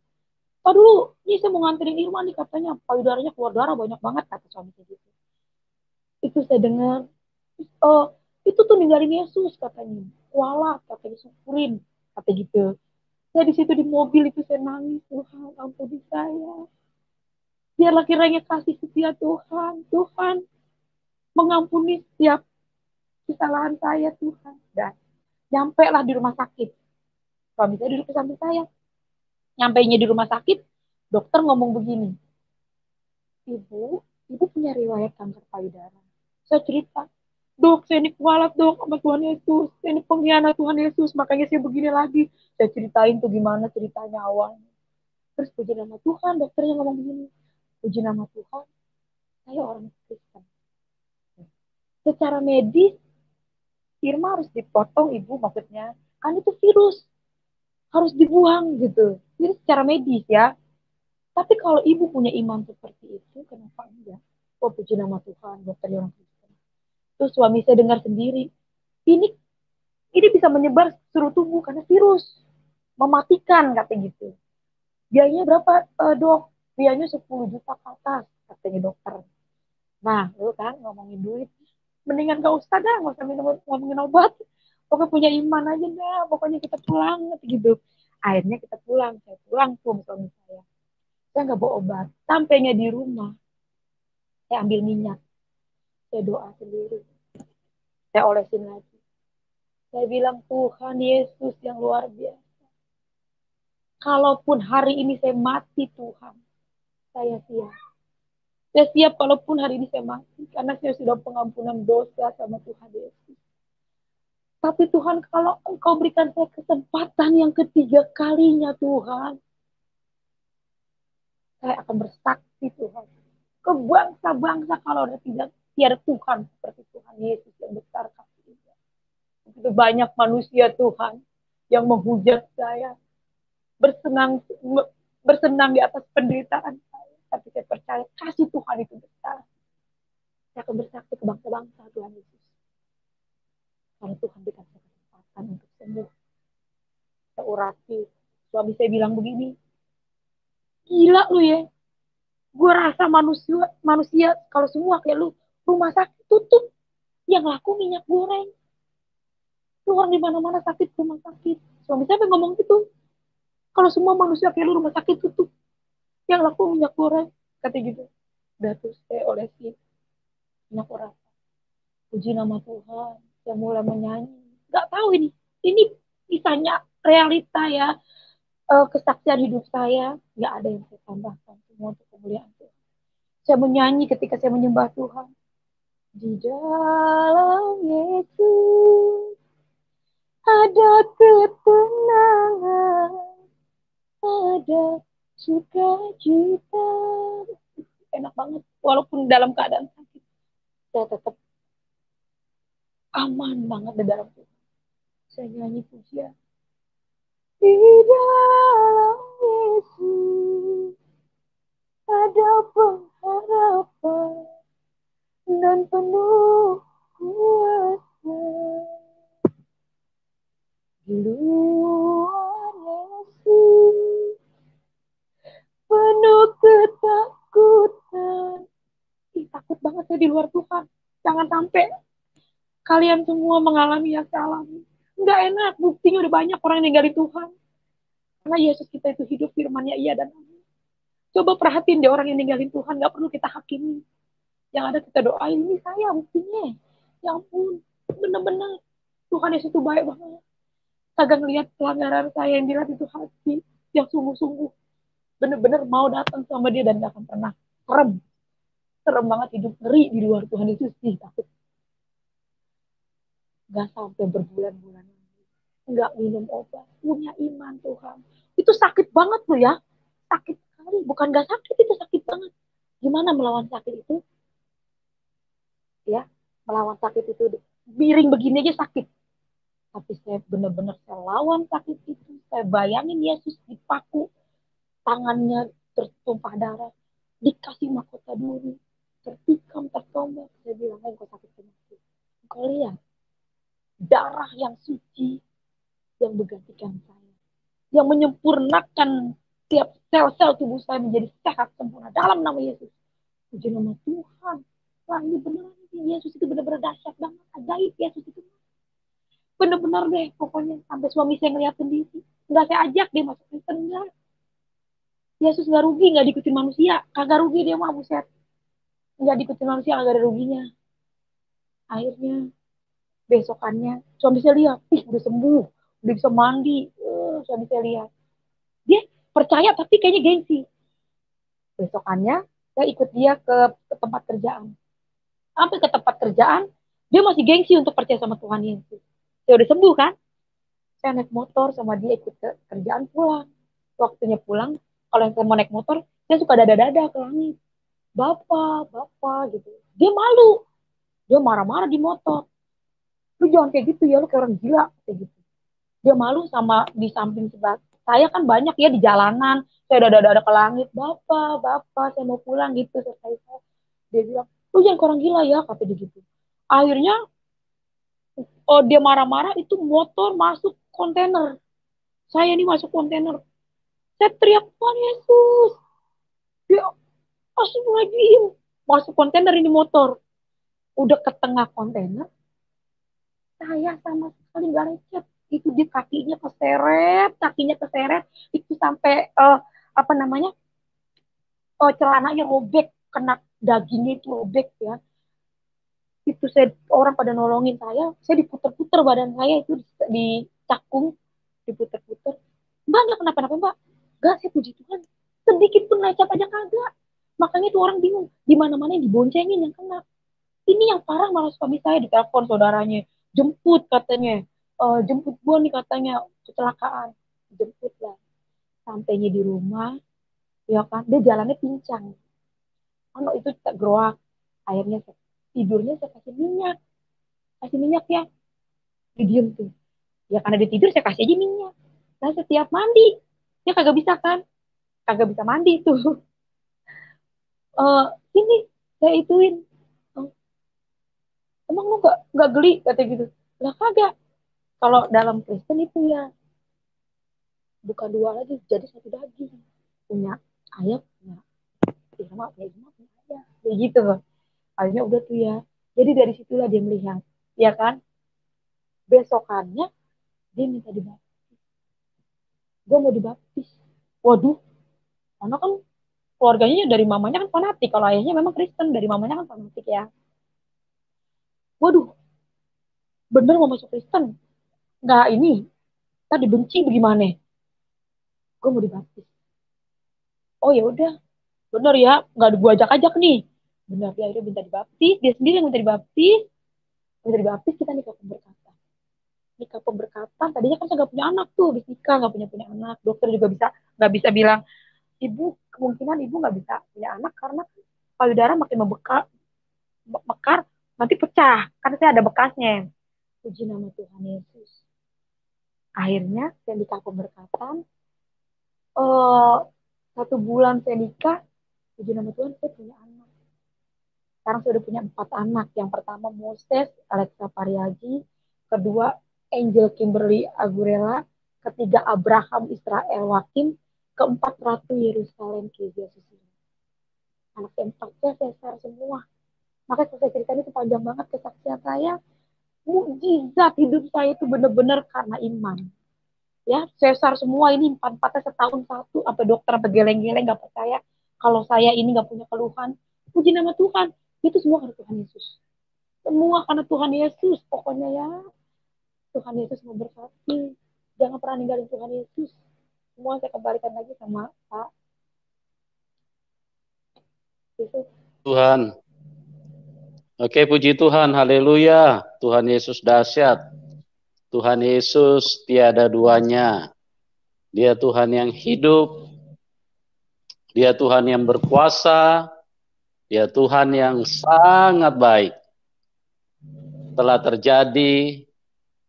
Oh dulu, ini saya mau nganterin Irma nih katanya, payudaranya keluar darah banyak banget, kata suami saya gitu. Itu saya dengar, oh, itu tuh ninggalin Yesus katanya. Kualat katanya, syukurin kata gitu. Saya di situ di mobil itu saya nangis, Tuhan ampuni saya. Biarlah kiranya kasih setia Tuhan, Tuhan mengampuni setiap kesalahan saya Tuhan. Dan nyampe lah di rumah sakit. Suami saya duduk di samping saya. Nyampainya di rumah sakit, dokter ngomong begini, ibu punya riwayat kanker payudara. Saya cerita, dok, saya ini kualat dok sama Tuhan Yesus. Saya ini pengkhianat Tuhan Yesus, makanya saya begini lagi. Saya ceritain tuh gimana ceritanya awalnya. Terus puji nama Tuhan, dokternya ngomong begini, puji nama Tuhan, saya orang Kristen. Secara medis, Irma harus dipotong ibu maksudnya. Kan itu virus, harus dibuang gitu. Ini secara medis ya. Tapi kalau ibu punya iman seperti itu, kenapa enggak? Oh puji nama Tuhan, dokternya orang Kristen. Terus suami saya dengar sendiri, ini ini bisa menyebar seluruh tubuh karena virus. Mematikan kata gitu. Biayanya berapa dok? Biayanya 10 juta ke atas katanya dokter. Nah, lu kan ngomongin duit, mendingan gak usah dah, gak usah ngomongin obat. Pokoknya punya iman aja dah, pokoknya kita pulang gitu. Akhirnya kita pulang, saya pulang tuh suami saya. Saya nggak bawa obat. Sampainya di rumah, saya ambil minyak, saya doa sendiri, saya olesin lagi. Saya bilang Tuhan Yesus yang luar biasa. Kalaupun hari ini saya mati Tuhan, saya siap. Saya siap kalaupun hari ini saya mati, karena saya sudah pengampunan dosa sama Tuhan Yesus. Tapi Tuhan, kalau Engkau berikan saya kesempatan yang ketiga kalinya, Tuhan, saya akan bersaksi, Tuhan. Ke bangsa-bangsa kalau ada tiada Tuhan seperti Tuhan Yesus yang besar kasihnya. Begitu banyak manusia, Tuhan, yang menghujat saya, bersenang bersenang di atas penderitaan saya. Tapi saya percaya kasih Tuhan itu besar. Saya akan bersaksi ke bangsa-bangsa, Tuhan Yesus. Kalau Tuhan berikan saya kesempatan untuk sembuh. Saya urapi. Suami saya bilang begini, gila lu ya. Gue rasa manusia kalau semua kayak lu, rumah sakit tutup, yang laku minyak goreng. Lu orang di mana-mana sakit, rumah sakit. Suami saya ngomong gitu. Kalau semua manusia kayak lu, rumah sakit tutup. Yang laku minyak goreng, katanya gitu. Udah tuh saya olesi minyak goreng. Puji nama Tuhan, saya mulai menyanyi. Gak tahu ini kisahnya realita ya, kesaksian hidup saya. Gak ada yang saya tambahkan, semua untuk kemuliaan Tuhan. Saya menyanyi ketika saya menyembah Tuhan. Di dalam Yesus ada ketenangan, ada sukacita. Enak banget, walaupun dalam keadaan sakit, saya tetap aman banget di dalam Tuhan. Saya nyanyi pujian. Di dalam Yesus ada pengharapan dan penuh kuasa. Di luar Yesus penuh ketakutan. Takut banget saya di luar Tuhan. Jangan sampai kalian semua mengalami yang saya alami. Nggak enak, buktinya udah banyak orang yang ninggalin Tuhan. Karena Yesus kita itu hidup, firman-Nya iya dan amin. Coba perhatiin deh orang yang ninggalin Tuhan, nggak perlu kita hakimi. Yang ada kita doain, ini saya buktinya. Ya ampun, bener-bener Tuhan Yesus itu baik banget. Kagak ngeliat pelanggaran saya, yang dilihat itu hati yang sungguh-sungguh. Bener-bener mau datang sama dia dan gak akan pernah. Serem banget hidup, ngeri di luar Tuhan itu sih. Takut gak sampai berbulan-bulan. Nggak minum obat, punya iman Tuhan. Itu sakit banget loh ya. Sakit sekali, bukan gak sakit, itu sakit banget. Gimana melawan sakit itu? Ya, melawan sakit itu miring begini aja sakit. Tapi saya benar-benar saya lawan sakit itu. Saya bayangin Yesus dipaku, tangannya tertumpah darah, dikasih mahkota duri, tertikam, tertombak. Saya bilang, engkau sakit penyakit. Engkau lihat, darah yang suci yang bergantikan saya, yang menyempurnakan tiap sel-sel tubuh saya menjadi sehat sempurna dalam nama Yesus. Puji nama Tuhan. Wah, ini beneran, Yesus itu benar-benar dahsyat banget, ajaib Yesus itu. Bener-bener deh, pokoknya sampai suami saya ngeliat sendiri. Nggak saya ajak dia masuk Kristen, enggak. Yesus nggak rugi, nggak diikutin manusia. Kagak rugi dia mah, buset. Nggak diikutin manusia, kagak ada ruginya. Akhirnya, besokannya, suami saya lihat, ih udah sembuh, udah bisa mandi. Suami saya lihat. Dia percaya tapi kayaknya gengsi. Besokannya, saya ikut dia ke tempat kerjaan. Sampai ke tempat kerjaan, dia masih gengsi untuk percaya sama Tuhan Yesus. Saya udah sembuh kan? Saya naik motor sama dia ikut ke kerjaan, pulang. Waktunya pulang, kalau saya mau naik motor, saya suka dada-dada ke langit. Bapak, bapak gitu. Dia malu. Dia marah-marah di motor. Lu jangan kayak gitu ya, lu kayak orang gila. Kayak gitu. Dia malu sama di samping sebelah. Saya kan banyak ya di jalanan. Saya dada-dada ke langit. Bapak, bapak, saya mau pulang gitu. Dia bilang, lu jangan kayak orang gila ya, kata dia gitu. Akhirnya, oh, dia marah-marah, itu motor masuk kontainer. Saya ini masuk kontainer. Saya teriak, Tuhan Yesus. Dia astagfirullahaladzim. Masuk kontainer ini motor. Udah ke tengah kontainer. Saya sama sekali nggak lecet. Itu di kakinya keseret. Itu sampai, apa namanya, celananya robek. Kena dagingnya itu robek ya. Itu saya, orang pada nolongin saya diputer-puter badan saya itu dicakung, diputer-puter. Mbak, nggak kenapa-napa, Mbak. Nggak, saya puji Tuhan. Sedikit pun lecet aja kagak. Makanya tuh orang bingung, di mana-mana yang diboncengin yang kena. Ini yang parah malah suami saya, ditelepon saudaranya, jemput katanya. Jemput gua nih katanya, kecelakaan. Jemput lah. Sampainya di rumah, ya kan, dia jalannya pincang. Kan itu tak geroak. Akhirnya tidurnya saya kasih minyak ya. Dia diem tuh. Ya karena dia tidur saya kasih aja minyak. Nah setiap mandi, dia kagak bisa kan, kagak bisa mandi tuh. eh Ini saya ituin. Oh, emang lu nggak geli kata gitu. Lah kagak. Kalau dalam Kristen itu ya bukan dua lagi, jadi satu daging. Punya ayah, punya irma, punya irma, punya ayah. Kayak gitu loh. Akhirnya udah tuh ya. Jadi dari situlah dia melihat. Ya kan? Besokannya dia minta dibawa. gue mau dibaptis. Waduh, karena kan keluarganya dari mamanya kan fanatik. Kalau ayahnya memang Kristen, dari mamanya kan fanatik ya. Waduh, bener mau masuk Kristen? Nggak ini, kita dibenci bagaimana? Gue mau dibaptis. Oh ya udah, bener ya, nggak gue ajak-ajak nih. Bener dia akhirnya minta dibaptis, dia sendiri yang minta dibaptis kita nikah pemberkatan. Nikah pemberkatan, tadinya kan saya nggak punya anak tuh, habis nikah nggak punya anak. Dokter juga nggak bisa bilang, ibu kemungkinan ibu nggak bisa punya anak karena payudara makin mekar, nanti pecah. Karena saya ada bekasnya. Puji nama Tuhan Yesus. Akhirnya saya nikah pemberkatan. eh 1 bulan saya nikah, puji nama Tuhan saya punya anak. Sekarang saya sudah punya 4 anak. Yang pertama Moses Alexa Pariaji, kedua Angel Kimberly Agurela, ketiga Abraham Israel Wakim, keempat Ratu Yerusalem Kezia Susilo. Anak keempatnya sesar semua. Makanya kalau saya cerita itu panjang banget kesaksian saya. Mukjizat hidup saya itu benar-benar karena iman. Ya, sesar semua ini empat-empatnya setahun satu, sampai dokter sampai geleng-geleng nggak percaya kalau saya ini nggak punya keluhan. Puji nama Tuhan, itu semua karena Tuhan Yesus. Semua karena Tuhan Yesus, pokoknya ya. Tuhan Yesus memberkati. Jangan pernah ninggalin Tuhan Yesus. Semua saya kembalikan lagi sama Pak Yesus. Tuhan. Oke, puji Tuhan, haleluya. Tuhan Yesus dahsyat. Tuhan Yesus tiada duanya. Dia Tuhan yang hidup. Dia Tuhan yang berkuasa. Dia Tuhan yang sangat baik. Telah terjadi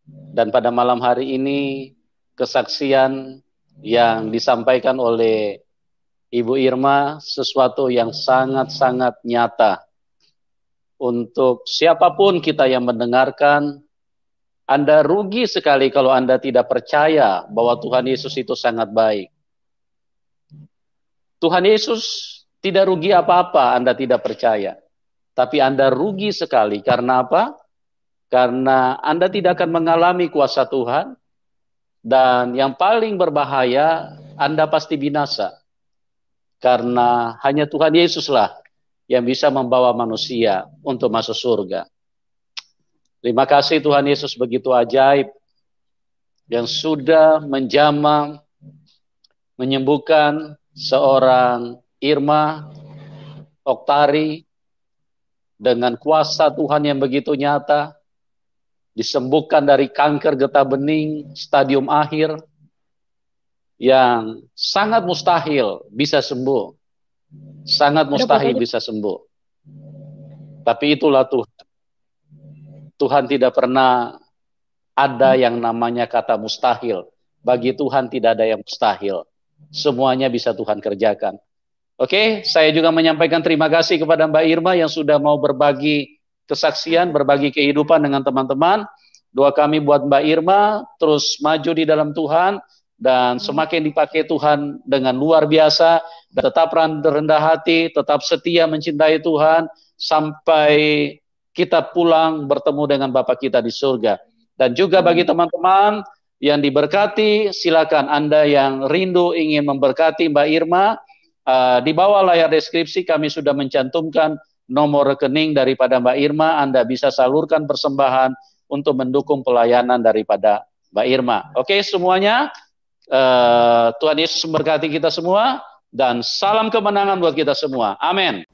dan pada malam hari ini kesaksian yang disampaikan oleh Ibu Irma sesuatu yang sangat-sangat nyata. Untuk siapapun kita yang mendengarkan, Anda rugi sekali kalau Anda tidak percaya bahwa Tuhan Yesus itu sangat baik. Tuhan Yesus tidak rugi apa-apa Anda tidak percaya. Tapi Anda rugi sekali karena apa? Karena Anda tidak akan mengalami kuasa Tuhan. Dan yang paling berbahaya, Anda pasti binasa. Karena hanya Tuhan Yesuslah yang bisa membawa manusia untuk masuk surga. Terima kasih Tuhan Yesus begitu ajaib yang sudah menjamah, menyembuhkan seorang Irma Oktari dengan kuasa Tuhan yang begitu nyata, disembuhkan dari kanker getah bening stadium akhir yang sangat mustahil bisa sembuh. Sangat mustahil bisa sembuh. Tapi itulah Tuhan. Tuhan tidak pernah ada yang namanya kata mustahil. Bagi Tuhan tidak ada yang mustahil. Semuanya bisa Tuhan kerjakan. Oke, saya juga menyampaikan terima kasih kepada Mbak Irma yang sudah mau berbagi kesaksian, berbagi kehidupan dengan teman-teman. Doa kami buat Mbak Irma terus maju di dalam Tuhan dan semakin dipakai Tuhan dengan luar biasa, dan tetap rendah hati, tetap setia mencintai Tuhan sampai kita pulang bertemu dengan Bapa kita di surga. Dan juga bagi teman-teman yang diberkati, silakan Anda yang rindu ingin memberkati Mbak Irma, di bawah layar deskripsi kami sudah mencantumkan nomor rekening daripada Mbak Irma. Anda bisa salurkan persembahan untuk mendukung pelayanan daripada Mbak Irma. Oke semuanya, Tuhan Yesus memberkati kita semua dan salam kemenangan buat kita semua. Amin.